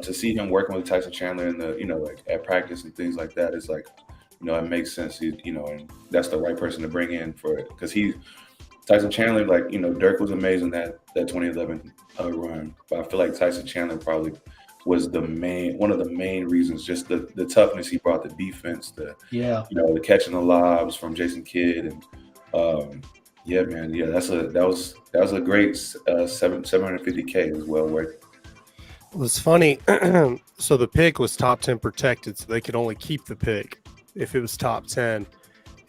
Speaker 5: to see him working with Tyson Chandler in the at practice and things like that is it makes sense. And that's the right person to bring in for it, because Tyson Chandler, Dirk was amazing that 2011 run, but I feel like Tyson Chandler probably was one of the main reasons, just the toughness he brought, the defense, the catching the lobs from Jason Kidd, and that was a great $750K as well. Right?
Speaker 4: It was funny. So the pick was top 10 protected, so they could only keep the pick if it was top 10.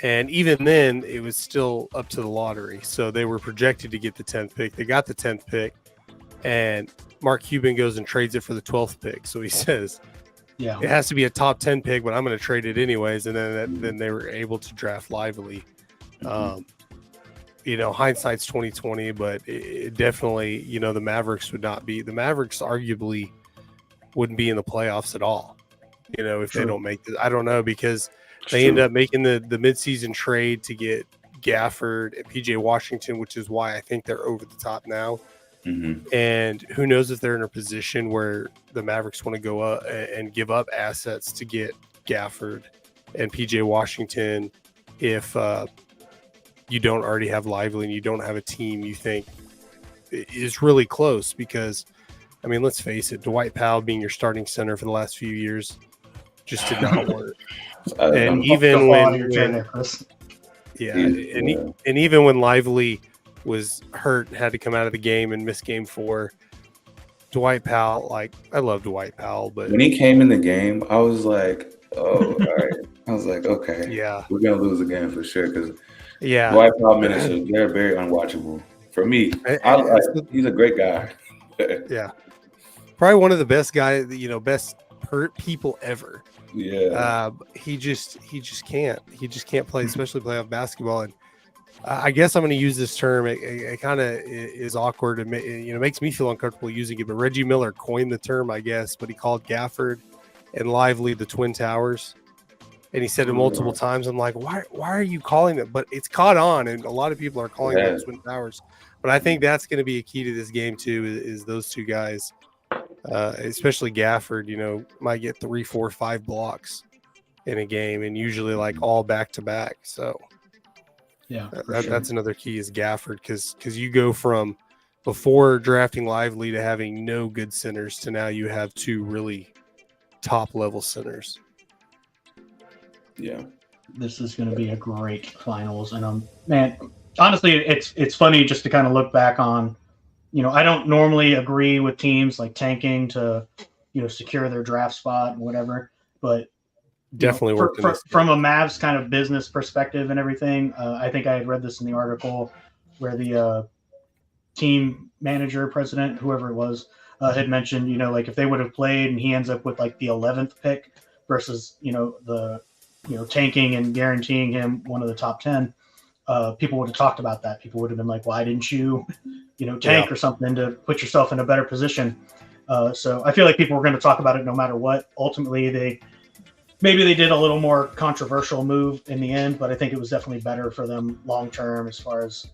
Speaker 4: And even then, it was still up to the lottery. So they were projected to get the 10th pick. They got the 10th pick, and Mark Cuban goes and trades it for the 12th pick. So he says, it has to be a top 10 pick, but I'm going to trade it anyways. And then they were able to draft Lively. Hindsight's 2020, but it definitely, the Mavericks would not be. The Mavericks arguably wouldn't be in the playoffs at all, if they don't make this. I don't know, because they end up making the midseason trade to get Gafford and PJ Washington, which is why I think they're over the top now. And who knows if they're in a position where the Mavericks want to go up and give up assets to get Gafford and PJ Washington if you don't already have Lively and you don't have a team you think is really close. Because, I mean, let's face it, Dwight Powell being your starting center for the last few years just did not work. And even even when Lively was hurt and had to come out of the game and miss game 4, Dwight Powell, I love Dwight Powell, but
Speaker 5: when he came in the game, I was like, oh, all right. I was like, okay, we're gonna lose again for sure, because Dwight Powell minutes they're very unwatchable for me. He's a great guy.
Speaker 4: Probably one of the best guys, best people ever. He just can't play, especially playoff basketball. And I guess I'm going to use this term. It kind of is awkward and makes me feel uncomfortable using it. But Reggie Miller coined the term, I guess. But he called Gafford and Lively the Twin Towers, and he said it multiple times. I'm like, why are you calling it? But it's caught on, and a lot of people are calling them Twin Towers. But I think that's going to be a key to this game too. Is those two guys, especially Gafford, might get 3, 4, 5 blocks in a game, and usually all back to back. So. That's another key is Gafford, because you go from before drafting Lively to having no good centers to now you have 2 really top level centers.
Speaker 2: Yeah, this is going to be a great finals, and man, honestly, it's funny just to kind of look back on. I don't normally agree with teams tanking to secure their draft spot and whatever, but.
Speaker 4: Definitely
Speaker 2: from a Mavs kind of business perspective and everything. I think I had read this in the article where the team manager, president, whoever it was, had mentioned, if they would have played and he ends up with the 11th pick versus, the tanking and guaranteeing him one of the top 10, people would have talked about that. People would have been like, why didn't you, tank or something to put yourself in a better position? So I feel like people were going to talk about it no matter what. Ultimately, maybe they did a little more controversial move in the end, but I think it was definitely better for them long term as far as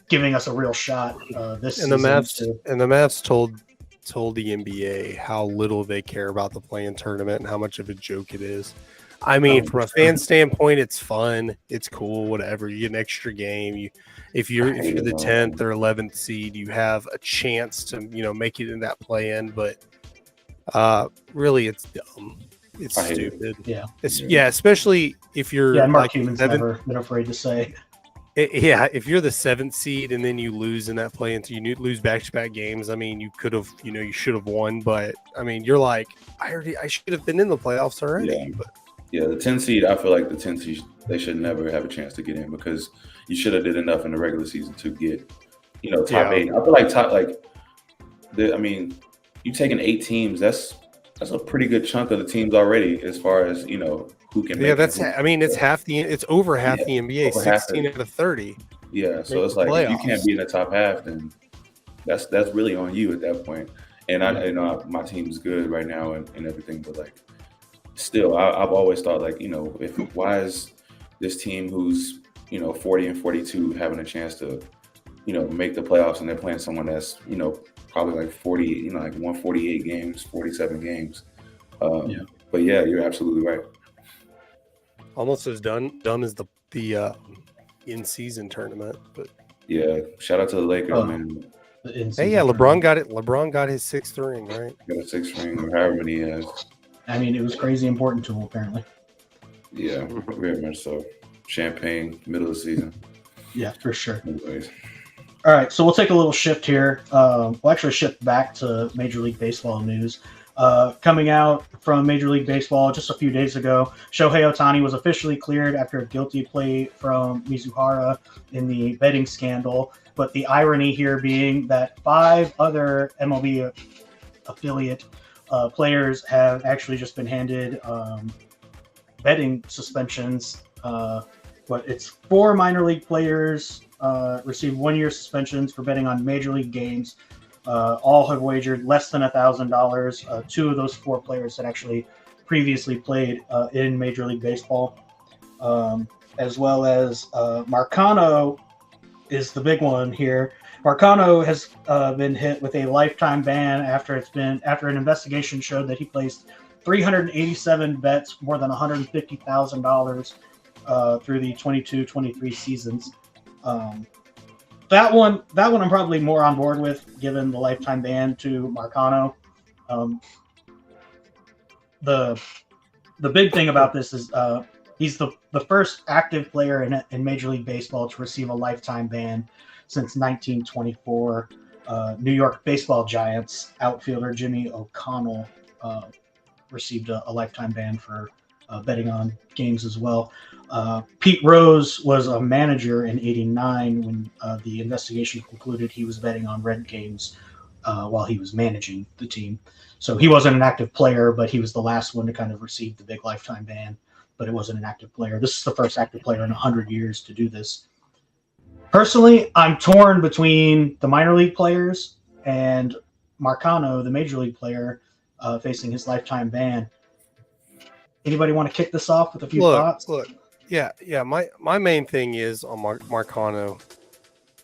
Speaker 2: giving us a real shot this season.
Speaker 4: And the Mavs told the NBA how little they care about the play-in tournament and how much of a joke it is. I mean, from a fan standpoint, it's fun, it's cool, whatever. You get an extra game. If you're the 10th or 11th seed, you have a chance to make it in that play-in. But really, it's dumb. It's stupid.
Speaker 2: Yeah.
Speaker 4: Especially if you're
Speaker 2: Mark Cuban's never been afraid to say.
Speaker 4: Yeah, if you're the 7th seed and then you lose in that play, and you lose back-to-back games, I mean, you could have, you should have won, but I mean, you're like, I should have been in the playoffs already.
Speaker 5: Yeah.
Speaker 4: But
Speaker 5: Yeah, the 10 seed, I feel like the 10 seed, they should never have a chance to get in because you should have did enough in the regular season to get, top 8. I feel like you taking 8 teams, that's a pretty good chunk of the teams already as far as, who can make
Speaker 4: it's over half the NBA, 16 out of 30.
Speaker 5: Yeah, so it's like if you can't be in the top half, then that's really on you at that point. And my team's good right now and everything, but like still, I've always thought like, why is this team who's 40 and 42 having a chance to make the playoffs, and they're playing someone that's probably like 40, like 148 games, 47 games. But yeah, you're absolutely right.
Speaker 4: Almost as dumb as the in-season tournament, but
Speaker 5: yeah, shout out to the Lakers, man.
Speaker 4: Hey, yeah, LeBron got it. LeBron got his 6th ring, right?
Speaker 5: Got a 6th ring, or however many he has.
Speaker 2: I mean, it was crazy important to him, apparently.
Speaker 5: Yeah, very much so. Champagne, middle of the season.
Speaker 2: Yeah, for sure.
Speaker 5: Anyways.
Speaker 2: All right, so we'll take a little shift here. We'll actually shift back to Major League Baseball news. Coming out from Major League Baseball just a few days ago, Shohei Ohtani was officially cleared after a guilty plea from Mizuhara in the betting scandal. But the irony here being that 5 other MLB affiliate players have actually just been handed betting suspensions. But it's 4 minor league players received 1-year suspensions for betting on major league games. All have wagered less than $1,000. 2 of those 4 players had actually previously played in Major League Baseball, as well as Marcano is the big one here. Marcano has been hit with a lifetime ban after an investigation showed that he placed 387 bets, more than $150,000 through the 22-23 seasons. That one I'm probably more on board with, given the lifetime ban to Marcano. The big thing about this is he's the first active player in Major League Baseball to receive a lifetime ban since 1924. New York Baseball Giants outfielder Jimmy O'Connell received a lifetime ban for betting on games as well. Pete Rose was a manager in '89 when the investigation concluded he was betting on red games while he was managing the team. So he wasn't an active player, but he was the last one to kind of receive the big lifetime ban, but it wasn't an active player. This is the first active player in 100 years to do this. Personally, I'm torn between the minor league players and Marcano, the major league player, facing his lifetime ban. Anybody want to kick this off with a few thoughts?
Speaker 4: Yeah. My main thing is on Marcano.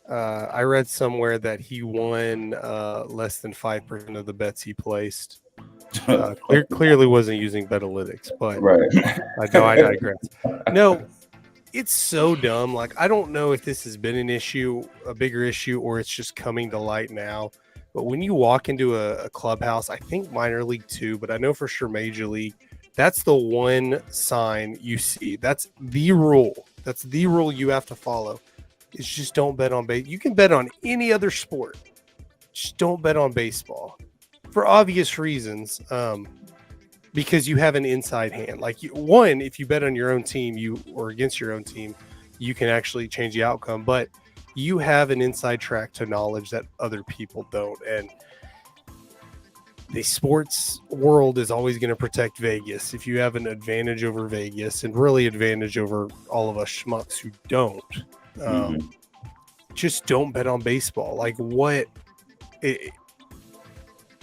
Speaker 4: I read somewhere that he won less than 5% of the bets he placed. Clearly wasn't using Betalytics, but
Speaker 5: right.
Speaker 4: I digress. No, it's so dumb. Like, I don't know if this has been a bigger issue, or it's just coming to light now. But when you walk into a clubhouse, I think minor league too, but I know for sure major league, that's the one sign you see. That's the rule. That's the rule you have to follow. Is just don't bet on baseball. You can bet on any other sport. Just don't bet on baseball for obvious reasons. Because you have an inside hand. Like, if you bet on your own team, or against your own team, you can actually change the outcome. But you have an inside track to knowledge that other people don't. And the sports world is always going to protect Vegas. If you have an advantage over Vegas, and really advantage over all of us schmucks who don't, just don't bet on baseball. Like,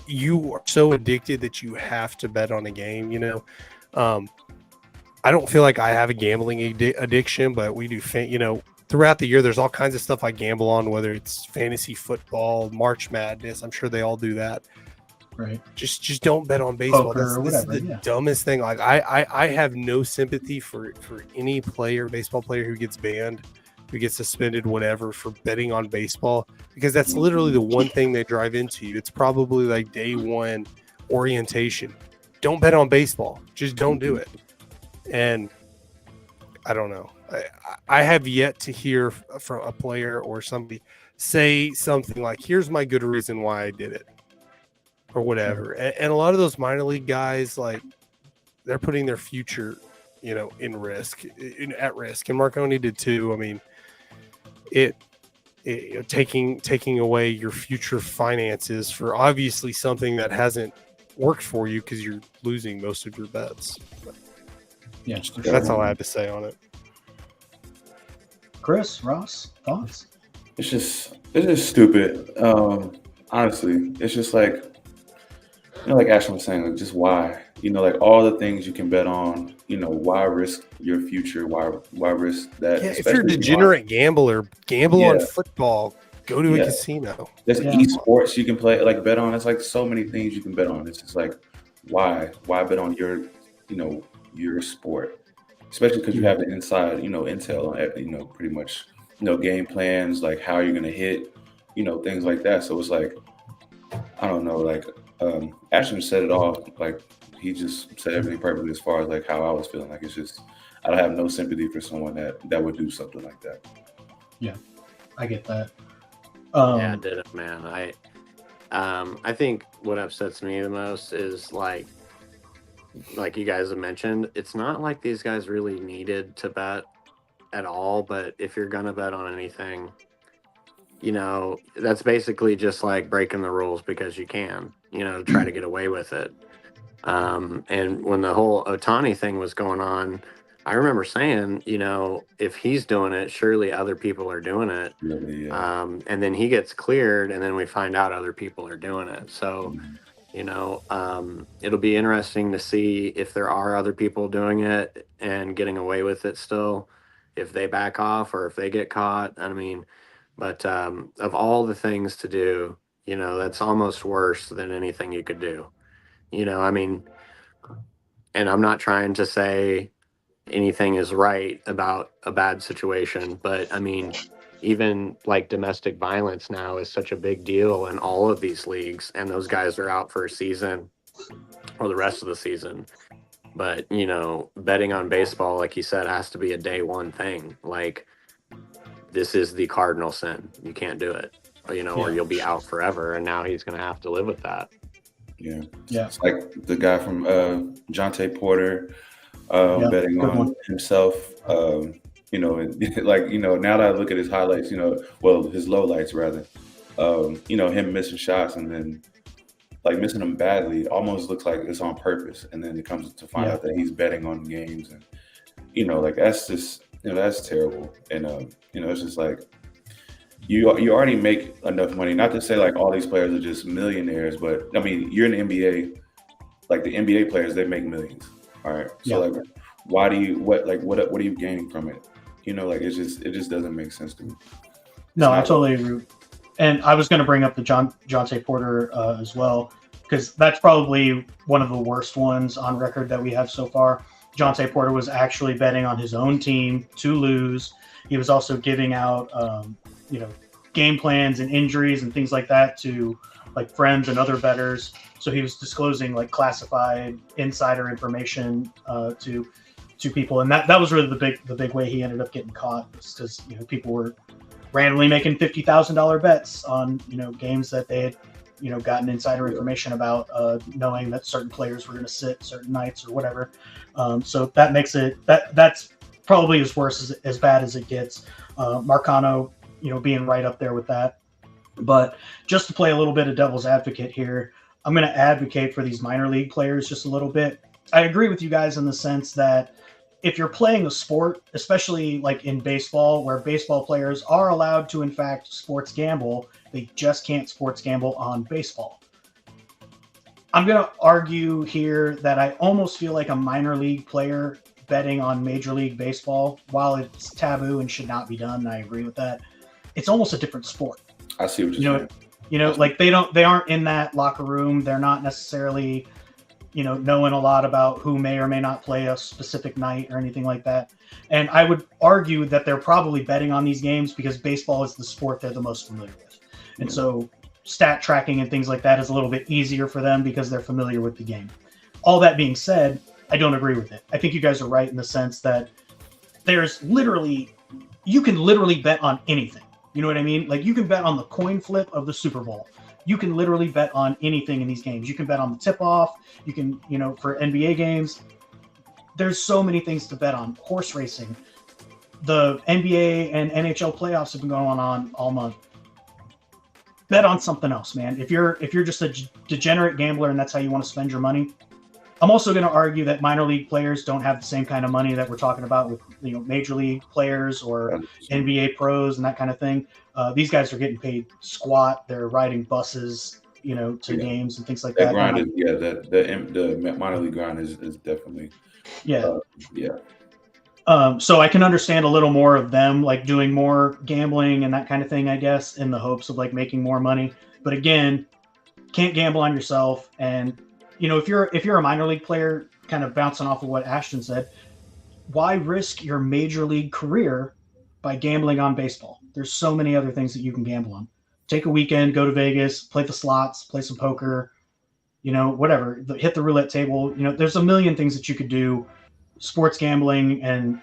Speaker 4: you are so addicted that you have to bet on a game, I don't feel like I have a gambling addiction, but we do, throughout the year, there's all kinds of stuff I gamble on, whether it's fantasy football, March Madness. I'm sure they all do that.
Speaker 2: Right.
Speaker 4: Just don't bet on baseball. This is the dumbest thing. Like, I have no sympathy for any baseball player who gets banned, who gets suspended, whatever, for betting on baseball, because that's literally the one thing they drive into you. It's probably like day one orientation. Don't bet on baseball. Just don't do it. And I don't know. I have yet to hear from a player or somebody say something like, here's my good reason why I did it or whatever. And a lot of those minor league guys, like, they're putting their future, at risk. And Marconi did too. I mean, taking away your future finances for obviously something that hasn't worked for you because you're losing most of your bets.
Speaker 2: Yeah,
Speaker 4: that's all I have to say on it.
Speaker 2: Chris, Ross, thoughts?
Speaker 5: It's just stupid. Honestly, it's just like, like Ashton was saying, like, just why? Like all the things you can bet on. Why risk your future? Why risk that?
Speaker 4: Yeah, if you're a degenerate gambler, gamble on football. Go to a casino.
Speaker 5: There's esports you can play, like bet on. It's like so many things you can bet on. It's just like, why bet on your, your sport, especially because you have the inside, intel on, pretty much, game plans, like how you're gonna hit, things like that. So it's like, I don't know, like Ashton said it all. Like he just said everything perfectly as far as like how I was feeling. Like it's just, I don't have no sympathy for someone that would do something like that.
Speaker 2: Yeah, I get that.
Speaker 3: Yeah, I did it, man. I think what upsets me the most is like you guys have mentioned, it's not like these guys really needed to bet at all. But if you're gonna bet on anything, that's basically just like breaking the rules because you can, to try to get away with it. And when the whole Ohtani thing was going on, I remember saying, if he's doing it, surely other people are doing it.
Speaker 5: Yeah.
Speaker 3: And then he gets cleared, and then we find out other people are doing it. So, it'll be interesting to see if there are other people doing it and getting away with it still, if they back off or if they get caught. I mean, but of all the things to do, that's almost worse than anything you could do. I mean, and I'm not trying to say anything is right about a bad situation, but I mean, even like domestic violence now is such a big deal in all of these leagues, and those guys are out for a season or the rest of the season. But betting on baseball, like you said, has to be a day one thing. Like, this is the cardinal sin. You can't do it, or you'll be out forever. And now he's going to have to live with that.
Speaker 5: Yeah. It's like the guy from Jonte Porter betting on himself. Now that I look at his highlights, his lowlights rather, him missing shots and then like missing them badly, almost looks like it's on purpose. And then it comes to find out that he's betting on games, and that's just that's terrible. And it's just like you already make enough money. Not to say like all these players are just millionaires, but I mean, you're in the NBA. Like the NBA players, they make millions. All right, so like, why do you what are you gaining from it? Like it just doesn't make sense to me.
Speaker 2: No, I totally agree. And I was going to bring up the Jonte Porter as well, because that's probably one of the worst ones on record that we have so far. Jonte Porter was actually betting on his own team to lose. He was also giving out, game plans and injuries and things like that to like friends and other bettors. So he was disclosing like classified insider information to people, and that was really the big way he ended up getting caught, because people were randomly making $50,000 bets on games that they had gotten insider information about, knowing that certain players were going to sit certain nights or whatever. So that makes it that's probably as bad as it gets. Marcano, being right up there with that. But just to play a little bit of devil's advocate here, I'm going to advocate for these minor league players just a little bit. I agree with you guys in the sense that if you're playing a sport, especially like in baseball, where baseball players are allowed to, in fact, sports gamble, they just can't sports gamble on baseball. I'm going to argue here that I almost feel like a minor league player betting on Major League Baseball, while it's taboo and should not be done, and I agree with that, it's almost a different sport.
Speaker 5: I see what you're saying.
Speaker 2: Like they aren't in that locker room. They're not necessarily knowing a lot about who may or may not play a specific night or anything like that. And I would argue that they're probably betting on these games because baseball is the sport they're the most familiar with. And so stat tracking and things like that is a little bit easier for them because they're familiar with the game. All that being said, I don't agree with it. I think you guys are right in the sense that there's literally, you can literally bet on anything. You know what I mean? Like, you can bet on the coin flip of the Super Bowl. You can literally bet on anything in these games. You can bet on the tip-off. You can, for NBA games, there's so many things to bet on. Horse racing. The NBA and NHL playoffs have been going on all month. Bet on something else, man. If you're just a degenerate gambler and that's how you want to spend your money, I'm also going to argue that minor league players don't have the same kind of money that we're talking about with major league players or NBA pros and that kind of thing. These guys are getting paid squat. They're riding buses, to games and things like that.
Speaker 5: Grind is, the minor league grind is definitely
Speaker 2: So I can understand a little more of them like doing more gambling and that kind of thing, I guess, in the hopes of like making more money. But again, can't gamble on yourself. And if you're a minor league player, kind of bouncing off of what Ashton said, why risk your major league career by gambling on baseball? There's so many other things that you can gamble on. Take a weekend, go to Vegas, play the slots, play some poker, whatever, hit the roulette table. There's a million things that you could do. Sports gambling and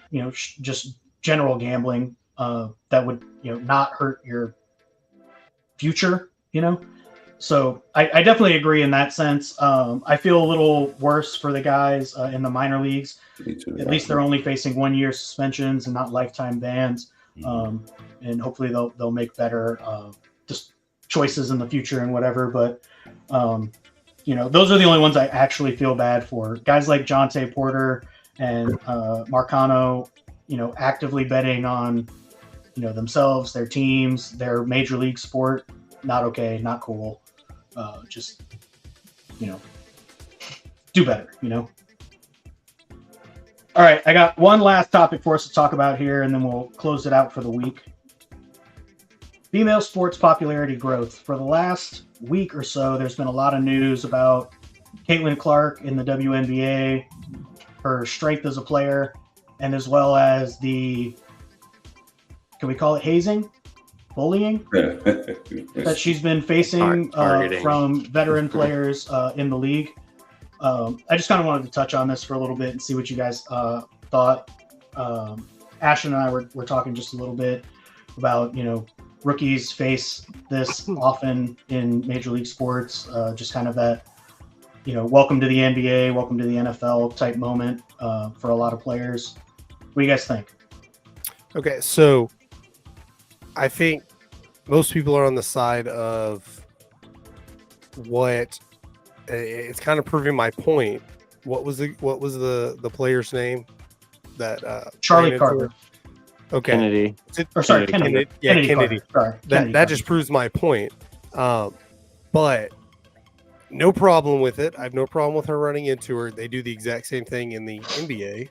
Speaker 2: just general gambling that would not hurt your future. So I definitely agree in that sense. I feel a little worse for the guys in the minor leagues. At least they're only facing 1 year suspensions and not lifetime bans. And hopefully they'll make better just choices in the future and whatever. But those are the only ones I actually feel bad for. Guys like Jonte Porter and Marcano, actively betting on themselves, their teams, their major league sport. Not okay, not cool. Just do better. All right, I got one last topic for us to talk about here, and then we'll close it out for the week. Female sports popularity growth. For the last week or so, there's been a lot of news about Caitlin Clark in the WNBA, her strength as a player, and as well as can we call it hazing? Bullying? that she's been facing from veteran players in the league. I just kind of wanted to touch on this for a little bit and see what you guys thought. Ashton and I were talking just a little bit about, rookies face this often in major league sports, just kind of that, welcome to the NBA, welcome to the NFL type moment for a lot of players. What do you guys think?
Speaker 4: Okay, so I think most people are on the side of what it's kind of proving my point. What was the player's name? That
Speaker 2: Charlie Carter.
Speaker 4: Okay.
Speaker 3: Kennedy.
Speaker 2: Kennedy.
Speaker 4: Yeah,
Speaker 2: Kennedy. Sorry.
Speaker 4: That just proves my point. But no problem with it. I have no problem with her running into her. They do the exact same thing in the NBA.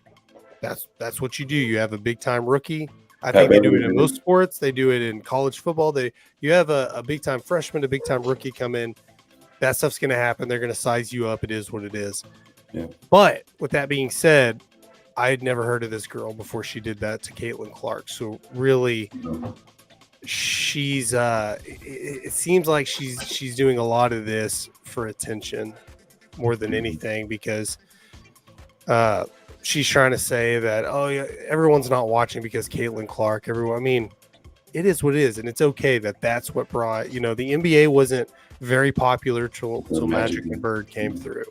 Speaker 4: That's what you do. You have a big time rookie. I think they do it in most sports. They do it in college football. You have a big time freshman, a big time rookie come in. That stuff's going to happen. They're going to size you up. It is what it is.
Speaker 5: Yeah.
Speaker 4: But with that being said, I had never heard of this girl before she did that to Caitlin Clark. So really, she's it seems like she's doing a lot of this for attention more than anything, because she's trying to say that, oh yeah, everyone's not watching because Caitlin Clark. I mean, it is what it is, and it's okay that's what brought, the NBA wasn't very popular till Magic and Bird came through.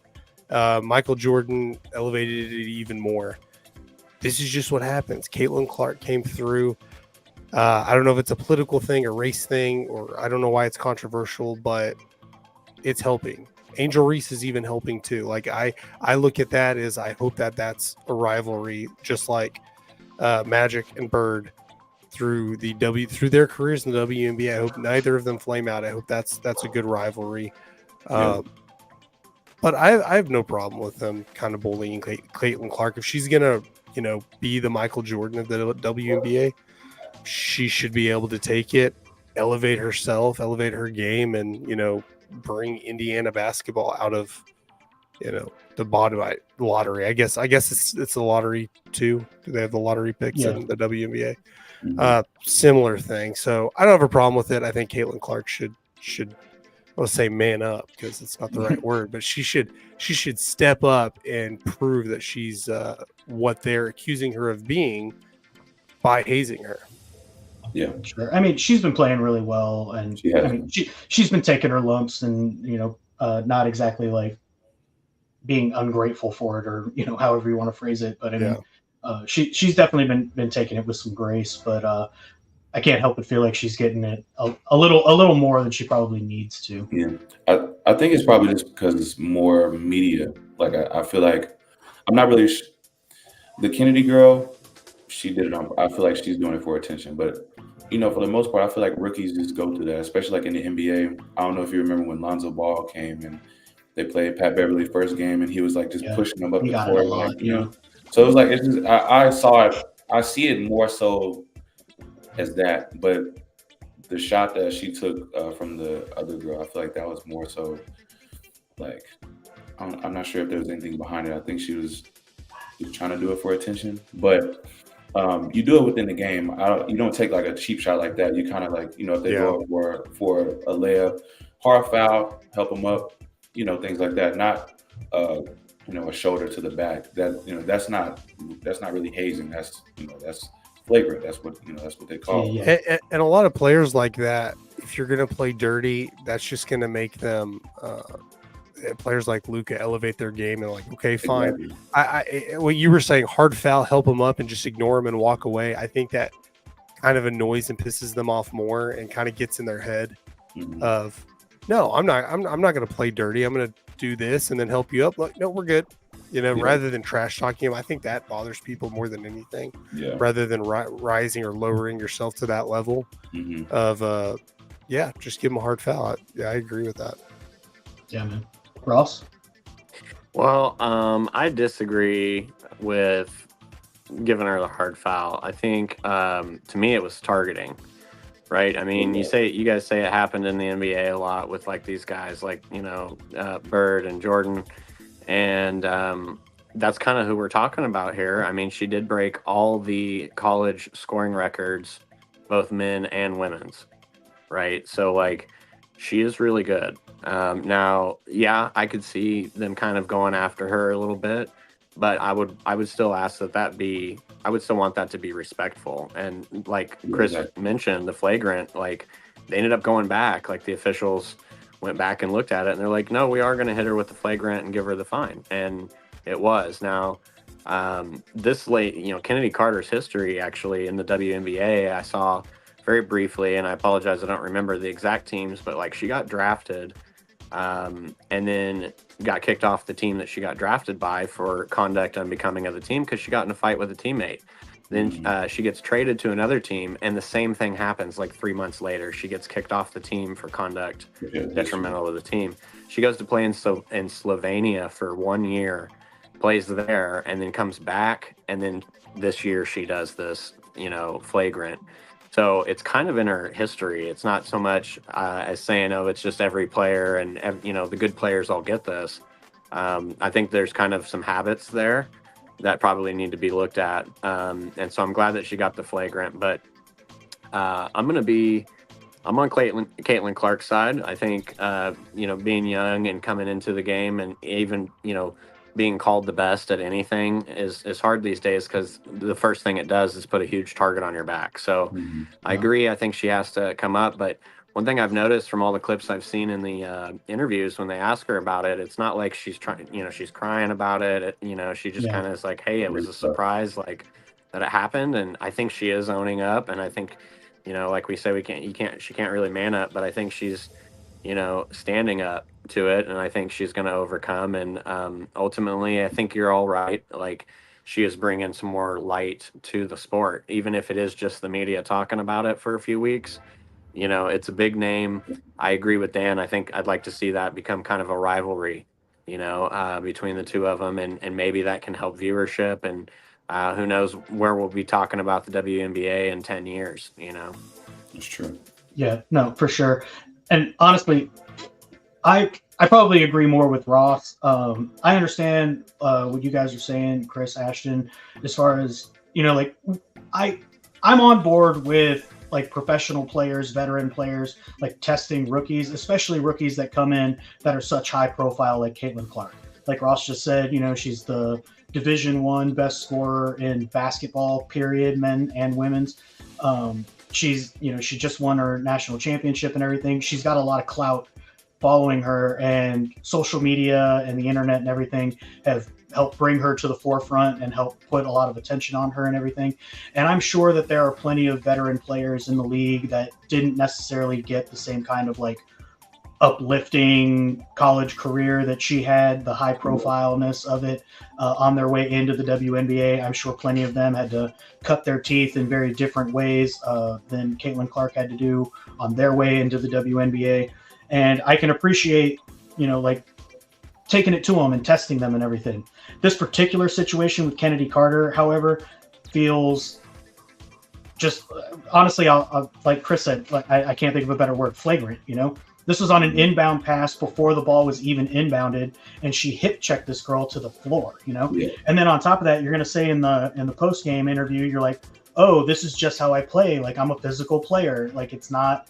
Speaker 4: Michael Jordan elevated it even more. This is just what happens. Caitlin Clark came through. I don't know if it's a political thing, a race thing, or I don't know why it's controversial, but it's helping. Angel Reese is even helping too. Like I look at that as, I hope that's a rivalry, just like Magic and Bird through their careers in the WNBA. I hope neither of them flame out. I hope that's a good rivalry. But I have no problem with them kind of bullying Caitlin Clark. If she's gonna be the Michael Jordan of the WNBA, she should be able to take it, elevate herself, elevate her game, and bring Indiana basketball out of the bottom lottery. I guess it's the lottery too. Do they have the lottery picks in the WNBA? Similar thing. So I don't have a problem with it. I think Caitlin Clark should I would say man up, because it's not the right word, but she should step up and prove that she's what they're accusing her of being, by hazing her.
Speaker 5: Yeah,
Speaker 2: Sure. I mean, she's been playing really well, and
Speaker 5: she has.
Speaker 2: I mean, she's been taking her lumps, and not exactly like being ungrateful for it, or however you want to phrase it. But I mean, she's definitely been taking it with some grace. But I can't help but feel like she's getting it a little more than she probably needs to.
Speaker 5: Yeah, I think it's probably just because it's more media. Like I feel like I'm not really the Kennedy girl. She did it on. I feel like she's doing it for attention, but for the most part, I feel like rookies just go through that, especially like in the NBA. I don't know if you remember when Lonzo Ball came and they played Pat Beverly's first game, and he was like just pushing them up the court, So it was like it's just I saw it. I see it more so as that, but the shot that she took from the other girl, I feel like that was more so like I'm not sure if there was anything behind it. I think she was trying to do it for attention, but you do it within the game. You don't take like a cheap shot like that. You kind of like if they go up for a layup, hard foul, help them up, things like that. Not a shoulder to the back. That that's not really hazing. That's that's flagrant. That's what they call it.
Speaker 4: And a lot of players like that, if you're going to play dirty, that's just going to make them players like Luka elevate their game and like, okay, fine. Exactly. I what you were saying, hard foul, help them up and just ignore them and walk away. I think that kind of annoys and pisses them off more and kind of gets in their head of, no, I'm not going to play dirty. I'm going to do this and then help you up. Like, no, we're good. Rather than trash talking him. I think that bothers people more than anything. Yeah. Rather than rising or lowering yourself to that level of, just give him a hard foul. I agree with that.
Speaker 2: Yeah, man. Ross?
Speaker 3: Well, I disagree with giving her the hard foul. I think, to me, it was targeting. Right. I mean, you guys say it happened in the NBA a lot with like these guys like, Bird and Jordan. And that's kind of who we're talking about here. I mean, she did break all the college scoring records, both men and women's. Right. So like she is really good. Now, I could see them kind of going after her a little bit, but I would still ask I would still want that to be respectful. And like Chris mentioned, the flagrant, like they ended up going back, like the officials went back and looked at it and they're like, no, we are going to hit her with the flagrant and give her the fine. And it was. Now, this late, Kennedy Carter's history actually in the WNBA, I saw very briefly, and I apologize, I don't remember the exact teams, but like she got drafted and then got kicked off the team that she got drafted by for conduct unbecoming of the team because she got in a fight with a teammate. Then she gets traded to another team, and the same thing happens like 3 months later. She gets kicked off the team for conduct detrimental to the team. She goes to play in Slovenia for 1 year, plays there, and then comes back, and then this year she does this, flagrant. So it's kind of in her history. It's not so much as saying, oh, it's just every player and, the good players all get this. I think there's kind of some habits there that probably need to be looked at. And so I'm glad that she got the flagrant. But I'm on Caitlin Clark's side. I think, being young and coming into the game and even, being called the best at anything is hard these days because the first thing it does is put a huge target on your back. So I agree. I think she has to come up. But one thing I've noticed from all the clips I've seen in the interviews when they ask her about it, it's not like she's trying, she's crying about it. She just kind of is like, hey, it was a surprise, like that it happened. And I think she is owning up. And I think, like we say, she can't really man up, but I think she's, standing up to it, and I think she's going to overcome. And ultimately, I think you're all right. Like she is bringing some more light to the sport, even if it is just the media talking about it for a few weeks. It's a big name. I agree with Dan. I think I'd like to see that become kind of a rivalry, between the two of them, and maybe that can help viewership. And who knows where we'll be talking about the WNBA in 10 years.
Speaker 5: That's true.
Speaker 2: Yeah, no, for sure. And honestly, I probably agree more with Ross. I understand what you guys are saying, Chris, Ashton, as far as, I'm on board with like professional players, veteran players, like testing rookies, especially rookies that come in that are such high profile, like Caitlin Clark. Like Ross just said, she's the Division I best scorer in basketball, period, men and women's. She's, she just won her national championship and everything. She's got a lot of clout following her, and social media and the internet and everything have helped bring her to the forefront and help put a lot of attention on her and everything. And I'm sure that there are plenty of veteran players in the league that didn't necessarily get the same kind of like uplifting college career that she had, the high profileness of it on their way into the WNBA. I'm sure plenty of them had to cut their teeth in very different ways than Caitlin Clark had to do on their way into the WNBA. And I can appreciate, like taking it to them and testing them and everything. This particular situation with Kennedy Carter, however, feels just honestly, I'll like Chris said, like I can't think of a better word, flagrant, This was on an inbound pass before the ball was even inbounded, and she hip checked this girl to the floor, Yeah. And then on top of that, you're going to say in the post game interview, you're like, "Oh, this is just how I play. Like I'm a physical player. Like it's not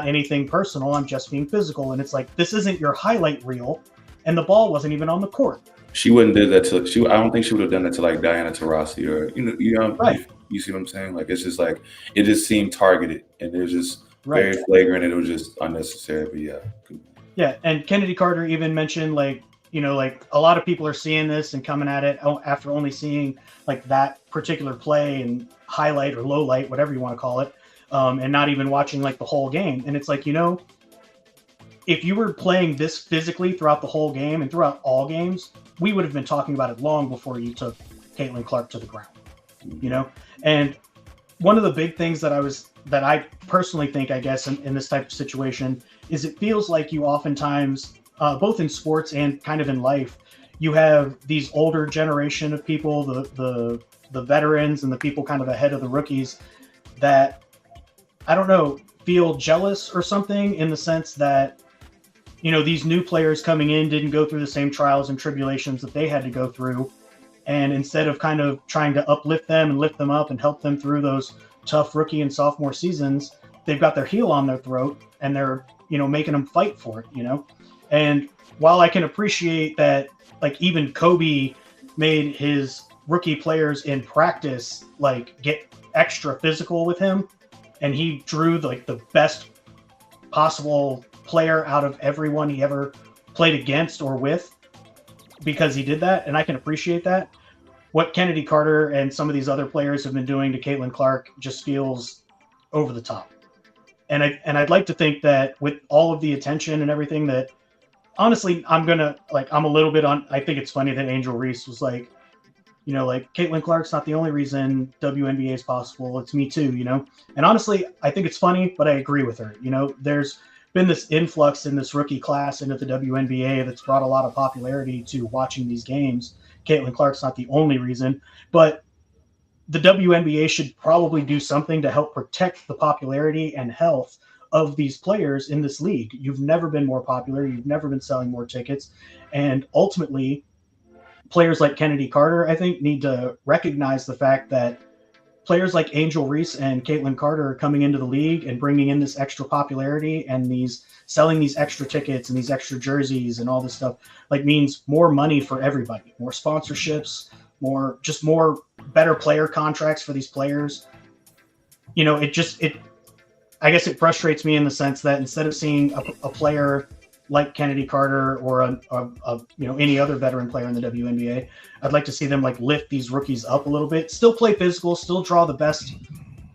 Speaker 2: anything personal. I'm just being physical." And it's like, this isn't your highlight reel, and the ball wasn't even on the court.
Speaker 5: She wouldn't do that to. I don't think she would have done that to like Diana Taurasi or
Speaker 2: right.
Speaker 5: You see what I'm saying? Like it's just like it just seemed targeted, and it was just.
Speaker 2: Right.
Speaker 5: Very flagrant, and it was just unnecessary. But yeah.
Speaker 2: Yeah, and Kennedy Carter even mentioned like a lot of people are seeing this and coming at it after only seeing like that particular play and highlight or low light, whatever you want to call it, and not even watching like the whole game. And it's like, if you were playing this physically throughout the whole game and throughout all games, we would have been talking about it long before you took Caitlin Clark to the ground. And one of the big things that I personally think, I guess, in this type of situation is it feels like you oftentimes, both in sports and kind of in life, you have these older generation of people, the veterans and the people kind of ahead of the rookies that, I don't know, feel jealous or something in the sense that, these new players coming in didn't go through the same trials and tribulations that they had to go through. And instead of kind of trying to uplift them and lift them up and help them through those tough rookie and sophomore seasons, they've got their heel on their throat and they're, making them fight for it, And while I can appreciate that, like even Kobe made his rookie players in practice, like get extra physical with him, and he drew like the best possible player out of everyone he ever played against or with because he did that. And I can appreciate that. What Kennedy Carter and some of these other players have been doing to Caitlin Clark just feels over the top. And I'd like to think that with all of the attention and everything that, honestly, I'm a little bit on, I think it's funny that Angel Reese was like, like Caitlin Clark's not the only reason WNBA is possible. It's me too, And honestly, I think it's funny, but I agree with her. There's been this influx in this rookie class into the WNBA that's brought a lot of popularity to watching these games. Caitlin Clark's not the only reason, but the WNBA should probably do something to help protect the popularity and health of these players in this league. You've never been more popular. You've never been selling more tickets. And ultimately, players like Kennedy Carter, I think, need to recognize the fact that players like Angel Reese and Caitlin Carter are coming into the league and bringing in this extra popularity and selling these extra tickets and these extra jerseys and all this stuff, like means more money for everybody, more sponsorships, more better player contracts for these players. I guess it frustrates me in the sense that instead of seeing a player like Kennedy Carter or any other veteran player in the WNBA, I'd like to see them like lift these rookies up a little bit, still play physical, still draw the best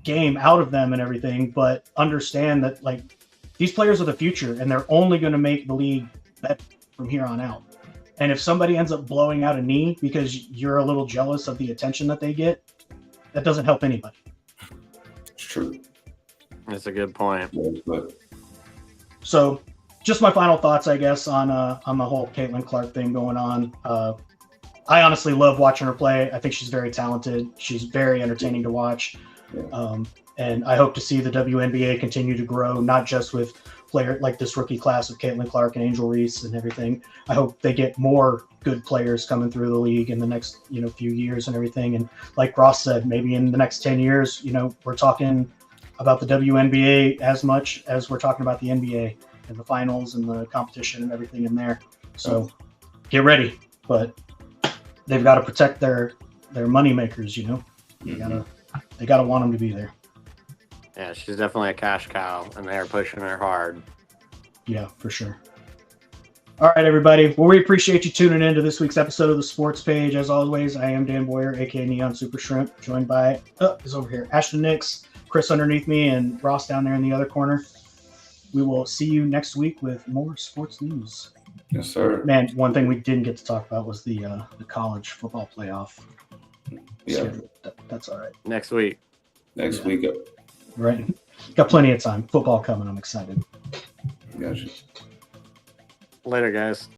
Speaker 2: game out of them and everything, but understand that like these players are the future and they're only going to make the league better from here on out. And if somebody ends up blowing out a knee because you're a little jealous of the attention that they get, that doesn't help anybody.
Speaker 5: It's true.
Speaker 3: That's a good point.
Speaker 2: So just my final thoughts, I guess, on the whole Caitlin Clark thing going on. I honestly love watching her play. I think she's very talented. She's very entertaining to watch. And I hope to see the WNBA continue to grow, not just with players like this rookie class of Caitlin Clark and Angel Reese and everything. I hope they get more good players coming through the league in the next, few years and everything. And like Ross said, maybe in the next 10 years, we're talking about the WNBA as much as we're talking about the NBA and the finals and the competition and everything in there. So get ready. But they've got to protect their money makers. You know,
Speaker 5: Mhm.
Speaker 2: they gotta want them to be there.
Speaker 3: Yeah, she's definitely a cash cow, and they're pushing her hard.
Speaker 2: Yeah, for sure. All right, everybody. Well, we appreciate you tuning in to this week's episode of the Sports Page. As always, I am Dan Boyer, aka Neon Super Shrimp, joined by is over here Ashton Nix, Chris underneath me, and Ross down there in the other corner. We will see you next week with more sports news.
Speaker 5: Yes, sir.
Speaker 2: Man, one thing we didn't get to talk about was the college football playoff.
Speaker 5: Yeah.
Speaker 2: That's all right.
Speaker 3: Next week.
Speaker 5: Next week.
Speaker 2: Right. Got plenty of time. Football coming. I'm excited.
Speaker 5: Gotcha.
Speaker 3: Later, guys.